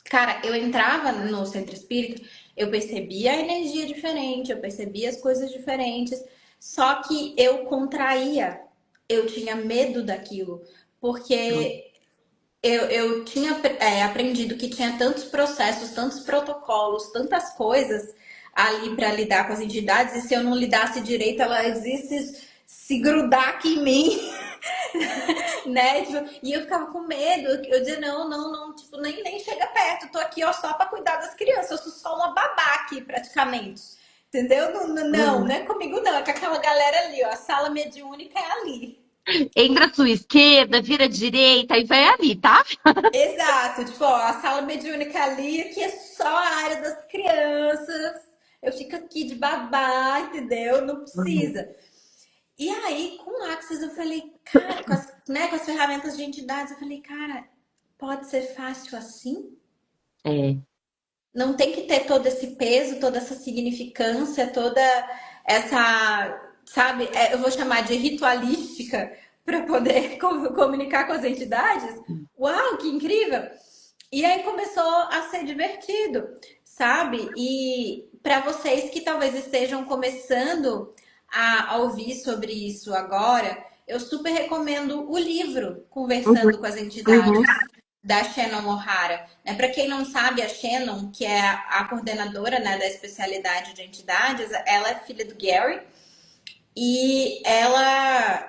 Cara, eu entrava no centro espírita, eu percebia a energia diferente, eu percebia as coisas diferentes, só que eu contraía, eu tinha medo daquilo, porque eu tinha aprendido que tinha tantos processos, tantos protocolos, tantas coisas ali para lidar com as entidades, e se eu não lidasse direito, ela existe se grudar aqui em mim, né? Tipo, e eu ficava com medo, eu dizia, não, não, não, tipo, nem chega perto, tô aqui ó, só para cuidar das crianças, eu sou só uma babá aqui, praticamente. Entendeu? Não, não, não Uhum. é comigo, não, é com aquela galera ali, ó. A sala mediúnica é ali. Entra à sua esquerda, vira à direita e vai ali, tá? Exato, tipo, ó, a sala mediúnica ali, aqui é só a área das crianças. Eu fico aqui de babá, entendeu? Não Uhum. precisa. E aí, com o Axis, eu falei, cara, com as ferramentas de entidades, eu falei, cara, pode ser fácil assim? É. Não tem que ter todo esse peso, toda essa significância, toda essa, sabe, eu vou chamar de ritualística para poder comunicar com as entidades. Uau, que incrível! E aí começou a ser divertido, sabe? E para vocês que talvez estejam começando a ouvir sobre isso agora, eu super recomendo o livro Uhum. Conversando com as Uhum. Entidades, da Shannon O'Hara. Né? Para quem não sabe, a Shannon, que é a coordenadora, né, da especialidade de entidades, ela é filha do Gary e ela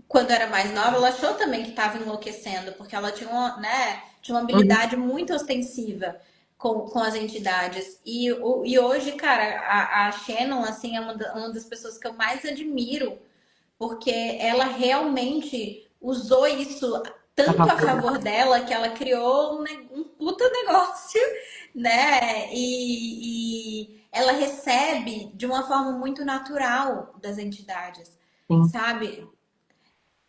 quando era mais nova, ela achou também que estava enlouquecendo, porque ela tinha uma, né, tinha uma Uhum. habilidade muito ostensiva com as entidades. E hoje, cara, a Shannon, assim, é uma das pessoas que eu mais admiro, porque ela realmente usou isso A tanto a favor. favor dela que ela criou um puta negócio, né? E ela recebe de uma forma muito natural das entidades, Sim. sabe?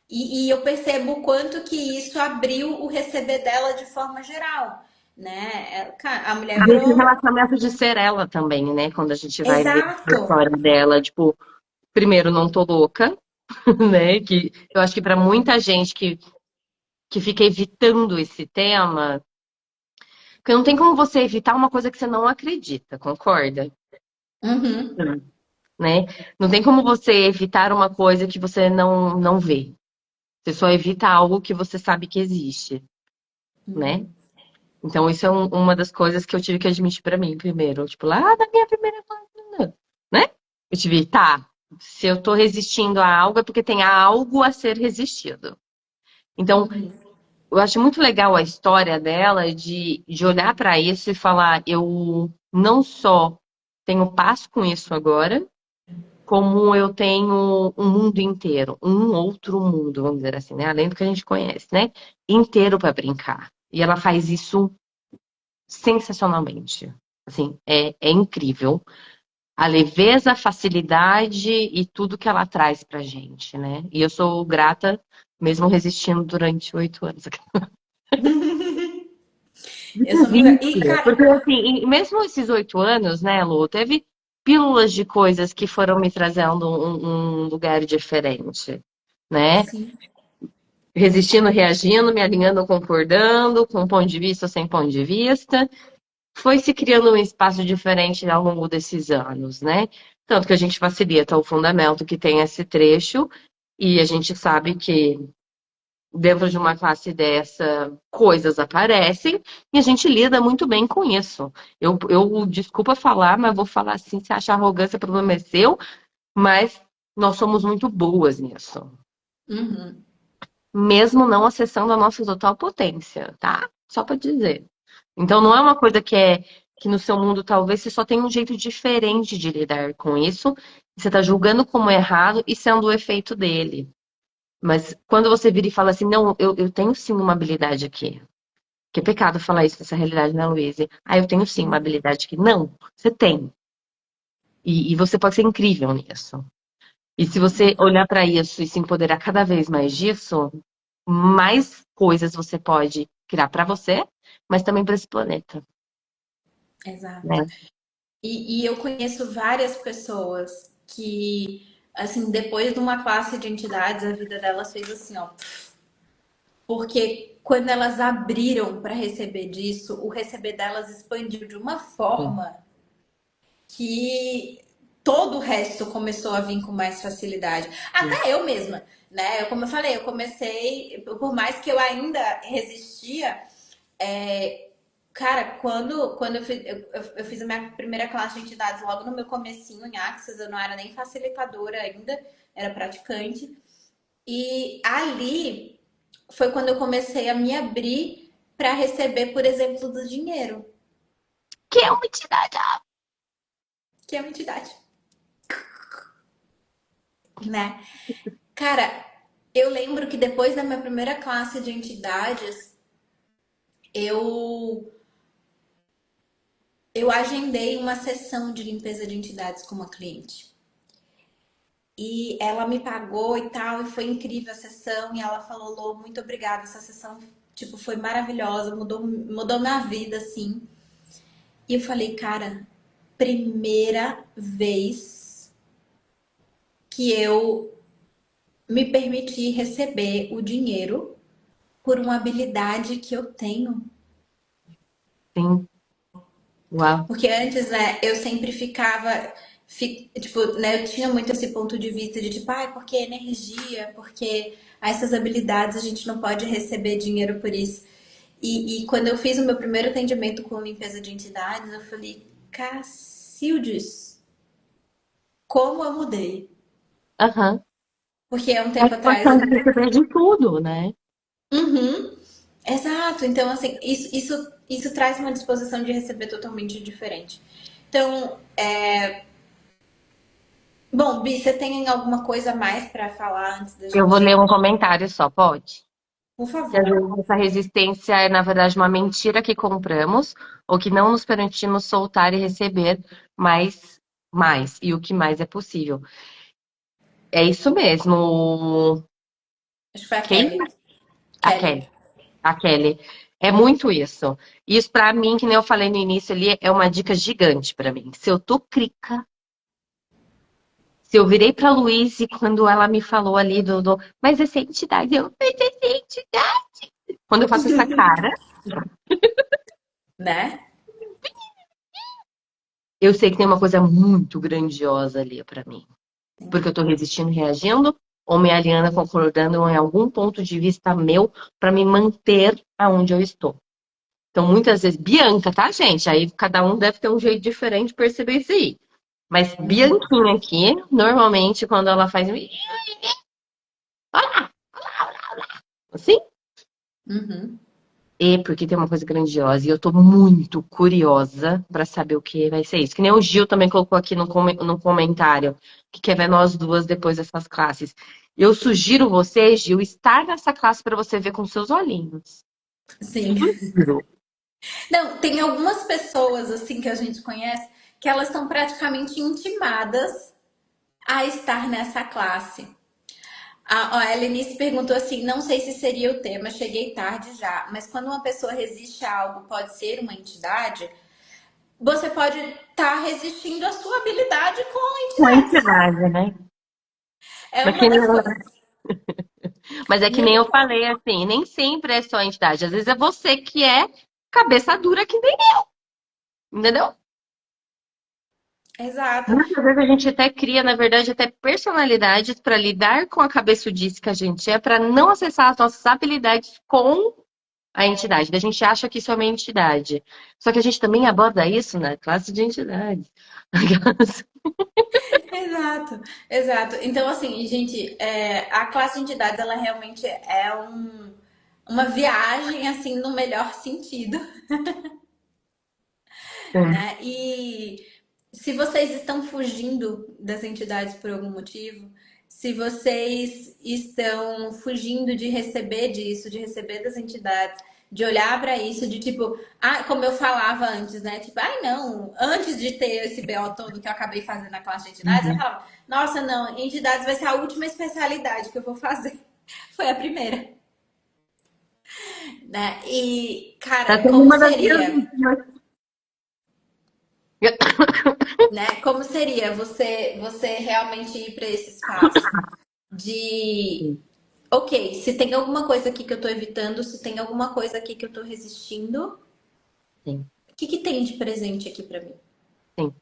E eu percebo o quanto que isso abriu o receber dela de forma geral, né? A mulher Ver esse virou. relacionamento de ser ela também, né? Quando a gente vai ver a Exato. história dela, tipo, primeiro, não tô louca, né? Que eu acho que para muita gente que fica evitando esse tema, porque não tem como você evitar uma coisa que você não acredita, concorda? Uhum. Né? Não tem como você evitar uma coisa que você não vê. Você só evita algo que você sabe que existe, né? Uhum. Então, isso é uma das coisas que eu tive que admitir pra mim primeiro. Tipo, lá na minha primeira página, né? Eu tive, tá, se eu tô resistindo a algo é porque tem algo a ser resistido. Então, Uhum. eu acho muito legal a história dela de olhar pra isso e falar, eu não só tenho paz com isso agora, como eu tenho um mundo inteiro, um outro mundo, vamos dizer assim, né? Além do que a gente conhece, né? Inteiro pra brincar. E ela faz isso sensacionalmente. Assim, é incrível a leveza, a facilidade e tudo que ela traz pra gente, né? E eu sou grata, mesmo resistindo durante 8 anos. Eu sou muito. E, Resiste, cara, porque assim, mesmo esses 8 anos, né, Lu, teve pílulas de coisas que foram me trazendo um lugar diferente, né? sim. Resistindo, reagindo, me alinhando, concordando, com ponto de vista ou sem ponto de vista. Foi se criando um espaço diferente ao longo desses anos, né? Tanto que a gente facilita o fundamento que tem esse trecho, e a gente sabe que dentro de uma classe dessa, coisas aparecem, e a gente lida muito bem com isso. Desculpa falar, mas vou falar assim, se acha arrogância, o problema é seu, mas nós somos muito boas nisso. Uhum. Mesmo não acessando a nossa total potência, tá? Só para dizer. Então não é uma coisa que no seu mundo talvez você só tenha um jeito diferente de lidar com isso, você está julgando como errado e sendo o efeito dele. Mas quando você vira e fala assim, não, eu tenho sim uma habilidade aqui. Que é pecado falar isso nessa realidade, né, Luísa? Ah, eu tenho sim uma habilidade aqui. Não, você tem. E você pode ser incrível nisso. E se você olhar para isso e se empoderar cada vez mais disso, mais coisas você pode criar para você, mas também para esse planeta, Exato. né? E eu conheço várias pessoas que, assim, depois de uma classe de entidades, a vida delas fez assim, ó. Porque quando elas abriram para receber disso, o receber delas expandiu de uma forma que todo o resto começou a vir com mais facilidade. Até eu mesma, né? Como eu falei, eu comecei, por mais que eu ainda resistia, cara, quando eu fiz a minha primeira classe de entidades logo no meu comecinho em Axis, eu não era nem facilitadora ainda, era praticante. E ali foi quando eu comecei a me abrir para receber, por exemplo, do dinheiro, Que é uma entidade. que é uma entidade, né? Cara, eu lembro que depois da minha primeira classe de entidades, eu eu agendei uma sessão de limpeza de entidades com uma cliente. E ela me pagou e tal, e foi incrível a sessão. E ela falou, Lô, muito obrigada, essa sessão, tipo, foi maravilhosa, mudou minha vida, assim. E eu falei, cara, primeira vez que eu me permiti receber o dinheiro por uma habilidade que eu tenho. Sim, uau. Porque antes, né, eu sempre ficava, tipo, né, eu tinha muito esse ponto de vista de tipo, ah, porque energia, porque essas habilidades a gente não pode receber dinheiro por isso. E quando eu fiz o meu primeiro atendimento com limpeza de entidades, eu falei, Cacildes, como eu mudei. Aham. Porque há um É tempo atrás. importante receber de tudo, né? Uhum, exato. Então, assim, isso traz uma disposição de receber totalmente diferente. Então, bom, Bi, você tem alguma coisa a mais para falar antes da Eu vou gente? ler um comentário só, pode? Por Que às favor. vezes essa resistência é, na verdade, uma mentira que compramos ou que não nos permitimos soltar e receber mais, e o que mais é possível. É isso mesmo. Acho que foi a Quem? Kelly. A Kelly. Kelly. A Kelly. É muito isso. Isso pra mim, que nem eu falei no início ali, é uma dica gigante pra mim. Se eu tô crica, se eu virei pra Luíse quando ela me falou ali mas essa entidade, mas essa entidade. Quando eu faço essa cara, Né? eu sei que tem uma coisa muito grandiosa ali pra mim. Porque eu tô resistindo, reagindo, ou me aliando, concordando em algum ponto de vista meu pra me manter aonde eu estou. Então, muitas vezes, Bianca, tá, gente? Aí cada um deve ter um jeito diferente de perceber isso aí. Mas Bianquinha aqui, normalmente, quando ela faz. Olá! Assim? Uhum. E porque tem uma coisa grandiosa. E eu tô muito curiosa pra saber o que vai ser isso. Que nem o Gil também colocou aqui no comentário. Que quer ver nós duas depois dessas classes. Eu sugiro você, Gil, estar nessa classe pra você ver com seus olhinhos. Sim. Sugiro. Não, tem algumas pessoas assim que a gente conhece que elas estão praticamente intimadas a estar nessa classe. A Helenice perguntou assim: não sei se seria o tema, cheguei tarde já, mas quando uma pessoa resiste a algo, pode ser uma entidade, você pode estar resistindo à sua habilidade com Com a entidades. entidade, né? É Mas uma que nem das coisas. Mas é E que eu, nem eu falei, assim, nem sempre é só a entidade. Às vezes é você que é cabeça dura que nem eu, entendeu? exato, Muitas vezes a gente até cria, na verdade, até personalidades para lidar com a cabeçudice que a gente é, para não acessar as nossas habilidades com a entidade. A gente acha que isso é uma entidade. Só que a gente também aborda isso na classe de entidades. exato, exato. Então, assim, gente, a classe de entidades, ela realmente é uma viagem, assim, no melhor sentido, Sim. né? E se vocês estão fugindo das entidades por algum motivo, se vocês estão fugindo de receber disso, de receber das entidades, de olhar para isso, de tipo, ah, como eu falava antes, né? Tipo, ai não, antes de ter esse BO todo que eu acabei fazendo na classe de entidades, eu Uhum. falava, nossa, não, entidades vai ser a última especialidade que eu vou fazer. Foi a primeira, né? E, Tá cara, sendo como uma das minhas seria? últimas. Né? Como seria você realmente ir para esse espaço de, ok, se tem alguma coisa aqui que eu tô evitando, se tem alguma coisa aqui que eu tô resistindo, Sim, o que que tem de presente aqui para mim? sim.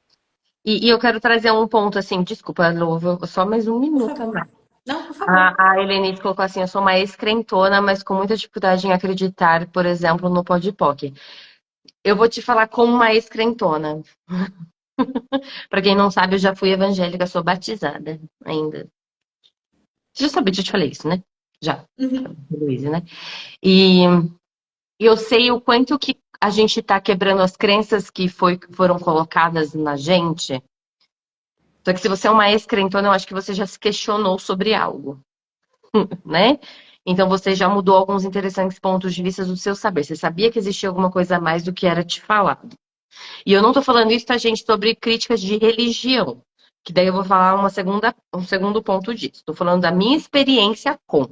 E eu quero trazer um ponto assim, desculpa, Lu, só mais um Por minuto, favor. Ana. Não, por favor. A Helenice colocou assim, eu sou uma ex-crentona, mas com muita dificuldade em acreditar, por exemplo, no Podpoc. Eu vou te falar como uma ex-crentona. Pra quem não sabe, eu já fui evangélica, sou batizada ainda. Você já sabia, eu te falei isso, né? Já. Uhum. Luísa, né? E eu sei o quanto que a gente tá quebrando as crenças que foram colocadas na gente. Só que se você é uma ex-crentona, eu acho que você já se questionou sobre algo, né? Então você já mudou alguns interessantes pontos de vista do seu saber. Você sabia que existia alguma coisa a mais do que era te falado. E eu não tô falando isso, tá, gente, sobre críticas de religião. Que daí eu vou falar um segundo ponto disso. Tô falando da minha experiência com.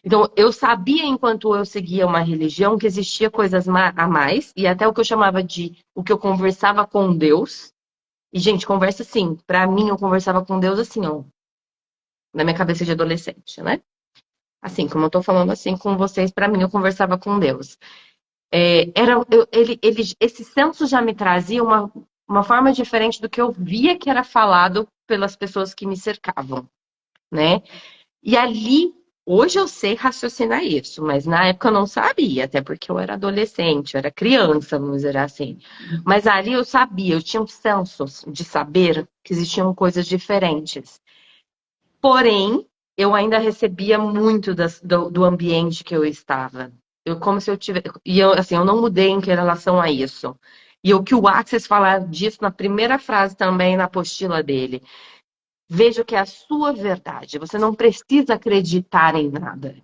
Então, eu sabia, enquanto eu seguia uma religião, que existia coisas a mais, e até o que eu chamava de o que eu conversava com Deus. E, gente, conversa assim. Pra mim, eu conversava com Deus assim, ó, na minha cabeça de adolescente, né? Assim, como eu tô falando assim com vocês, pra mim, eu conversava com Deus. Esse senso já me trazia uma forma diferente do que eu via que era falado pelas pessoas que me cercavam, né? E ali, hoje eu sei raciocinar isso, mas na época eu não sabia, até porque eu era adolescente, eu era criança, vamos dizer assim. Mas ali eu sabia, eu tinha um senso de saber que existiam coisas diferentes. Porém, eu ainda recebia muito do ambiente que eu estava. Eu como se eu tivesse. E eu, assim, eu não mudei em relação a isso. E o que o Access fala disso na primeira frase também na apostila dele. Veja o que é a sua verdade. Você não precisa acreditar em nada,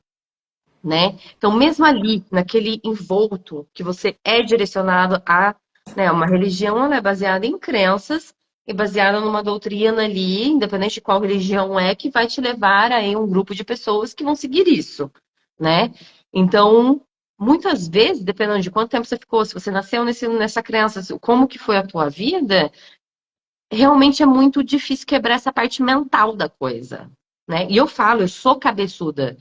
né? Então, mesmo ali, naquele envolto que você é direcionado a, né, uma religião, ela é baseada em crenças e baseada numa doutrina ali, independente de qual religião é, que vai te levar a um grupo de pessoas que vão seguir isso, né? Então, muitas vezes, dependendo de quanto tempo você ficou, se você nasceu nessa crença, como que foi a tua vida, realmente é muito difícil quebrar essa parte mental da coisa, né? E eu falo, eu sou cabeçuda.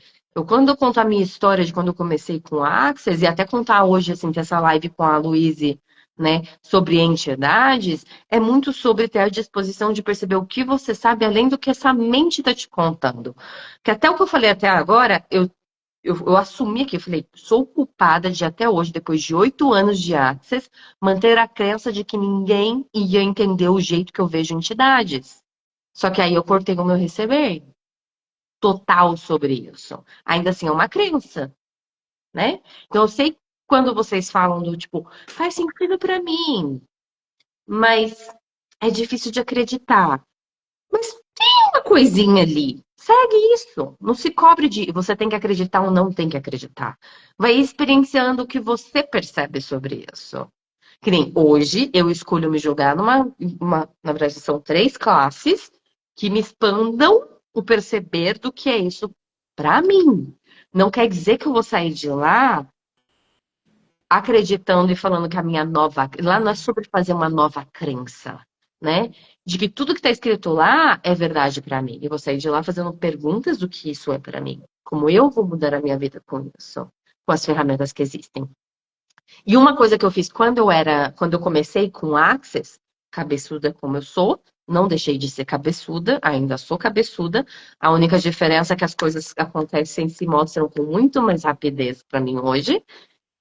Quando eu conto a minha história de quando eu comecei com a Access, e até contar hoje, assim, ter essa live com a Luíse, né, sobre entidades, é muito sobre ter a disposição de perceber o que você sabe, além do que essa mente está te contando. Que até o que eu falei até agora, eu assumi que eu falei, sou culpada de até hoje, depois de 8 anos de Access, manter a crença de que ninguém ia entender o jeito que eu vejo entidades. Só que aí eu cortei o meu receber total sobre isso. Ainda assim, é uma crença, né? Então eu sei quando vocês falam do tipo, faz sentido pra mim, mas é difícil de acreditar. Mas uma coisinha ali. Segue isso. Não se cobre de você tem que acreditar ou não tem que acreditar. Vai experienciando o que você percebe sobre isso. Que nem hoje eu escolho me jogar na verdade, são 3 classes que me expandam o perceber do que é isso para mim. Não quer dizer que eu vou sair de lá acreditando e falando que a minha nova. Lá não é sobre fazer uma nova crença, né? De que tudo que está escrito lá é verdade para mim. E vou sair de lá fazendo perguntas do que isso é para mim. Como eu vou mudar a minha vida com isso, com as ferramentas que existem. E uma coisa que eu fiz quando eu comecei com Access, cabeçuda como eu sou, não deixei de ser cabeçuda, ainda sou cabeçuda. A única diferença é que as coisas acontecem e se mostram com muito mais rapidez para mim hoje,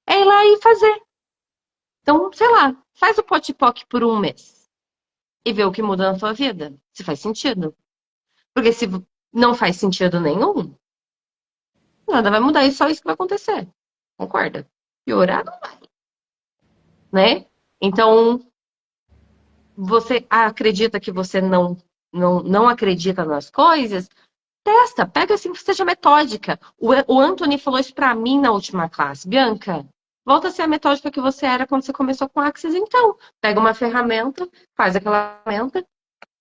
é ir lá e fazer. Então, sei lá, faz o pote-poc por um mês e vê o que muda na tua vida. Se faz sentido. Porque se não faz sentido nenhum, nada vai mudar. E só isso que vai acontecer. Concorda? Piorar não vai, né? Então, você acredita que você não acredita nas coisas? Testa, pega assim, que seja metódica. O Anthony falou isso pra mim na última classe. Bianca, volta a ser a metódica que você era quando você começou com Axis, então. Pega uma ferramenta, faz aquela ferramenta,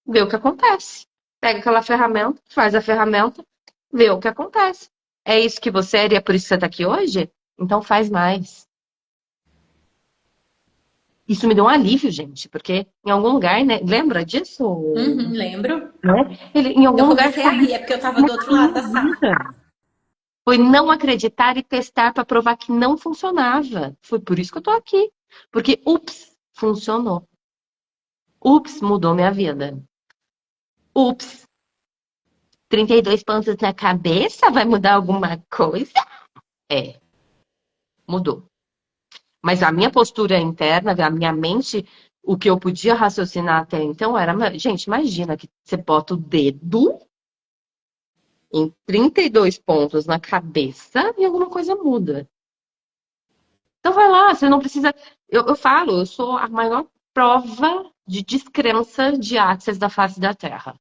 vê o que acontece. Pega aquela ferramenta, faz a ferramenta, vê o que acontece. É isso que você era e é por isso que você está aqui hoje? Então faz mais. Isso me deu um alívio, gente, porque em algum lugar, né? Lembra disso? Uhum, lembro. Em Eu algum lugar comecei a foi rir, é porque eu tava do outro lado da sala. foi não acreditar e testar para provar que não funcionava. Foi por isso que eu tô aqui. Porque, ups, funcionou. Ups, mudou minha vida. Ups, 32 pontos na cabeça vai mudar alguma coisa? É, mudou. Mas a minha postura interna, a minha mente, o que eu podia raciocinar até então era, gente, imagina que você bota o dedo em 32 pontos na cabeça e alguma coisa muda. Então vai lá, você não precisa. Eu falo, eu sou a maior prova de descrença de Axis da face da Terra.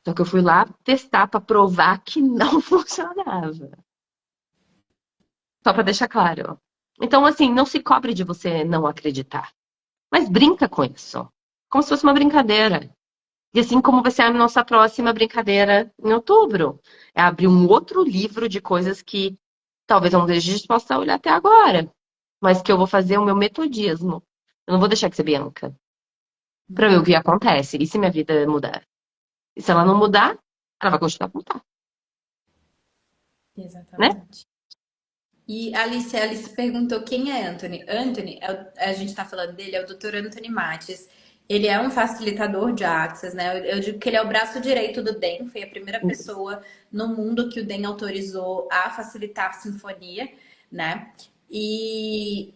Só que eu fui lá testar para provar que não funcionava. Só para deixar claro. Então, assim, não se cobre de você não acreditar. Mas brinca com isso. Como se fosse uma brincadeira. E assim como vai ser a nossa próxima brincadeira em outubro. É abrir um outro livro de coisas que talvez eu não esteja disposta a olhar até agora. Mas que eu vou fazer o meu metodismo. Eu não vou deixar de ser Bianca. Pra ver o que acontece. E se minha vida mudar? E se ela não mudar, ela vai continuar como tá, né? Exatamente. E Alice perguntou quem é Anthony. Anthony, a gente está falando dele, é o Dr. Anthony Mates. Ele é um facilitador de Access, né? Eu digo que ele é o braço direito do DEM, foi a primeira pessoa no mundo que o DEM autorizou a facilitar a sinfonia, né? E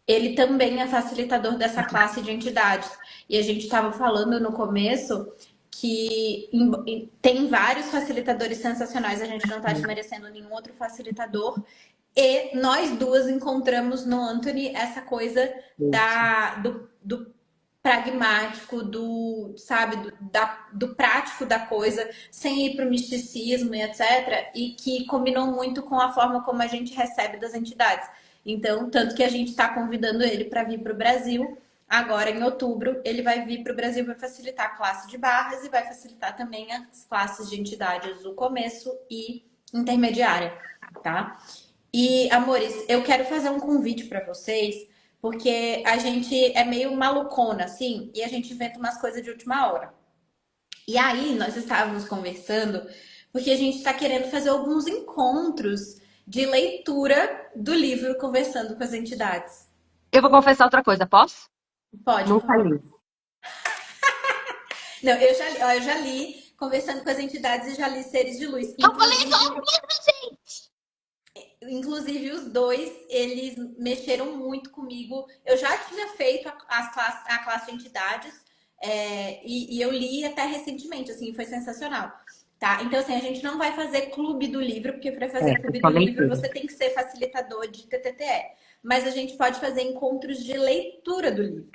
ele também é facilitador dessa classe de entidades. E a gente estava falando no começo que tem vários facilitadores sensacionais, a gente não está desmerecendo nenhum outro facilitador. E nós duas encontramos no Anthony essa coisa do pragmático, sabe, do prático da coisa, sem ir para o misticismo e etc. E que combinou muito com a forma como a gente recebe das entidades. Então, tanto que a gente está convidando ele para vir para o Brasil. Agora, em outubro, ele vai vir para o Brasil para facilitar a classe de barras e vai facilitar também as classes de entidades do começo e intermediária, tá? E, amores, eu quero fazer um convite para vocês, porque a gente é meio malucona, assim, e a gente inventa umas coisas de última hora. E aí, nós estávamos conversando, porque a gente está querendo fazer alguns encontros de leitura do livro Conversando com as Entidades. Eu vou confessar outra coisa, posso? Pode, por Nunca favor. li. Não, eu já li Conversando com as Entidades e já li Seres de Luz. Eu falei isso! Inclusive, os dois, eles mexeram muito comigo. Eu já tinha feito a classe de entidades e eu li até recentemente, assim, foi sensacional. Tá? Então, assim, a gente não vai fazer clube do livro, porque para fazer clube Só do livro leitura. você tem que ser facilitador de TTTE. Mas a gente pode fazer encontros de leitura do livro.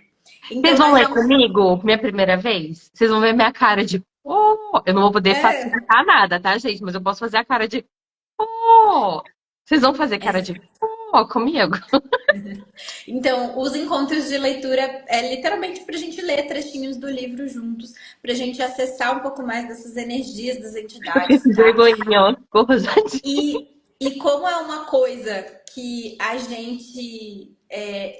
Vocês Então, vão nós ler vamos. comigo minha primeira vez? Vocês vão ver minha cara de oh! Eu não vou poder É, facilitar nada, tá, gente? Mas eu posso fazer a cara de oh! Vocês vão fazer cara de oh comigo? então, os encontros de leitura é literalmente para a gente ler trechinhos do livro juntos, para a gente acessar um pouco mais dessas energias das Eu fiquei entidades, com tá? vergonhinha, ó. Ficou rosadinha. E como é uma coisa que a gente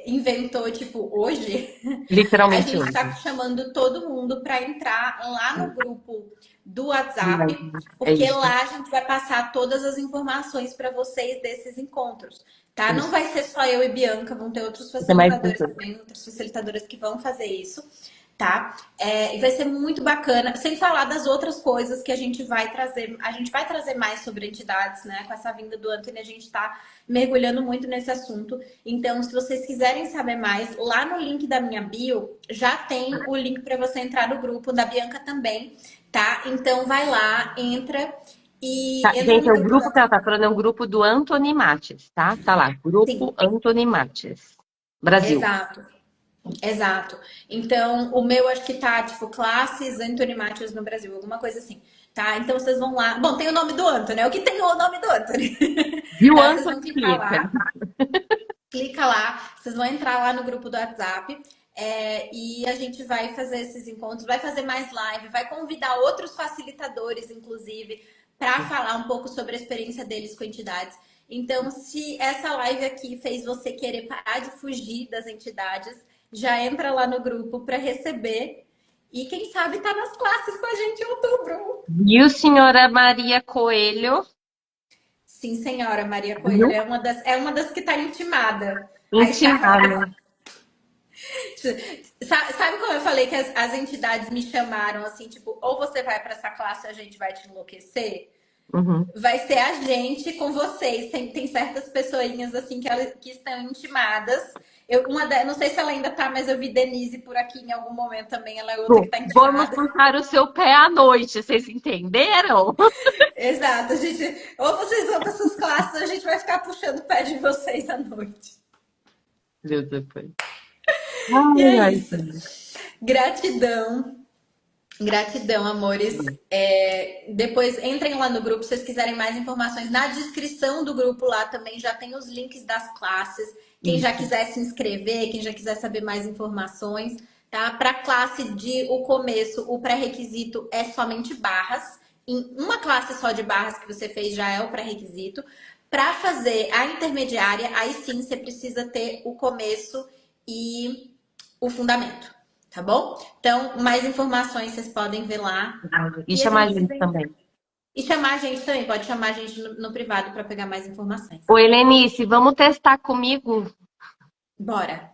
inventou, tipo, hoje, a Literalmente gente está hoje. chamando todo mundo para entrar lá no grupo do WhatsApp, É porque isso. lá a gente vai passar todas as informações para vocês desses encontros, tá? Não Isso. vai ser só eu e Bianca, vão ter outros Tem mais facilitadores pessoas. também, outras facilitadoras que vão fazer isso, tá? E vai ser muito bacana, sem falar das outras coisas que a gente vai trazer. A gente vai trazer mais sobre entidades, né? Com essa vinda do Anthony, a gente tá mergulhando muito nesse assunto. Então, se vocês quiserem saber mais, lá no link da minha bio já tem o link para você entrar no grupo, da Bianca também, tá? Então, vai lá, entra e Tá, entra gente, no é o grupo do grupo que ela WhatsApp. tá falando, é um grupo do Anthony Mates, tá? Tá lá, Sim, Grupo Anthony Mates. Brasil. exato. Exato. Então, o meu acho que tá, tipo, classes Anthony Matthews no Brasil, alguma coisa assim. Tá? Então, vocês vão lá. Bom, tem o nome do Anthony, é o que tem o nome do Anthony. Viu, Tá? Vocês vão Anthony? clicar Clica. lá, clica lá, vocês vão entrar lá no grupo do WhatsApp. E a gente vai fazer esses encontros, vai fazer mais live, vai convidar outros facilitadores, inclusive, para falar um pouco sobre a experiência deles com entidades. Então, se essa live aqui fez você querer parar de fugir das entidades, já entra lá no grupo para receber. E quem sabe tá nas classes com a gente em outubro. Viu, senhora Maria Coelho? Sim, senhora Maria Coelho, Viu? é uma das que tá intimada. A Intimado. Sabe como eu falei que as entidades me chamaram assim, tipo, ou você vai para essa classe, a gente vai te enlouquecer? Uhum. Vai ser a gente com vocês. Tem certas pessoinhas assim que estão intimadas. Não sei se ela ainda tá, mas eu vi Denise por aqui em algum momento também. Ela é outra que tá Vamos intimada. puxar o seu pé à noite, vocês entenderam? Exato, a gente. Ou vocês vão para essas classes, ou a gente vai ficar puxando o pé de vocês à noite. Deus depois. E Ai, é ai, isso. Gratidão. Gratidão, amores. Depois entrem lá no grupo se vocês quiserem mais informações. Na descrição do grupo lá também já tem os links das classes. Quem já isso. quiser se inscrever, quem já quiser saber mais informações, tá? Para a classe de o começo, o pré-requisito é somente barras. Em uma classe só de barras que você fez já é o pré-requisito. Para fazer a intermediária, aí sim você precisa ter o começo e o fundamento. Tá bom? Então, mais informações vocês podem ver lá. E E a chamar a gente se gente vê. também. E chamar a gente também, pode chamar a gente no privado para pegar mais informações. Oi, Helenice, vamos testar comigo? Bora.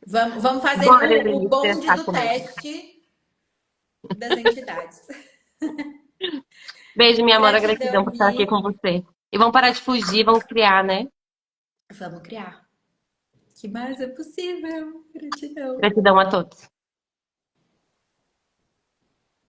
Vamos fazer Bora, o Helenice, bonde testar do comigo. teste das entidades. Beijo, minha amora, gratidão Gratidão, por estar aqui Mi. com você. E vamos parar de fugir, vamos criar, né? Vamos criar. Que mais é possível? Gratidão. Gratidão a todos.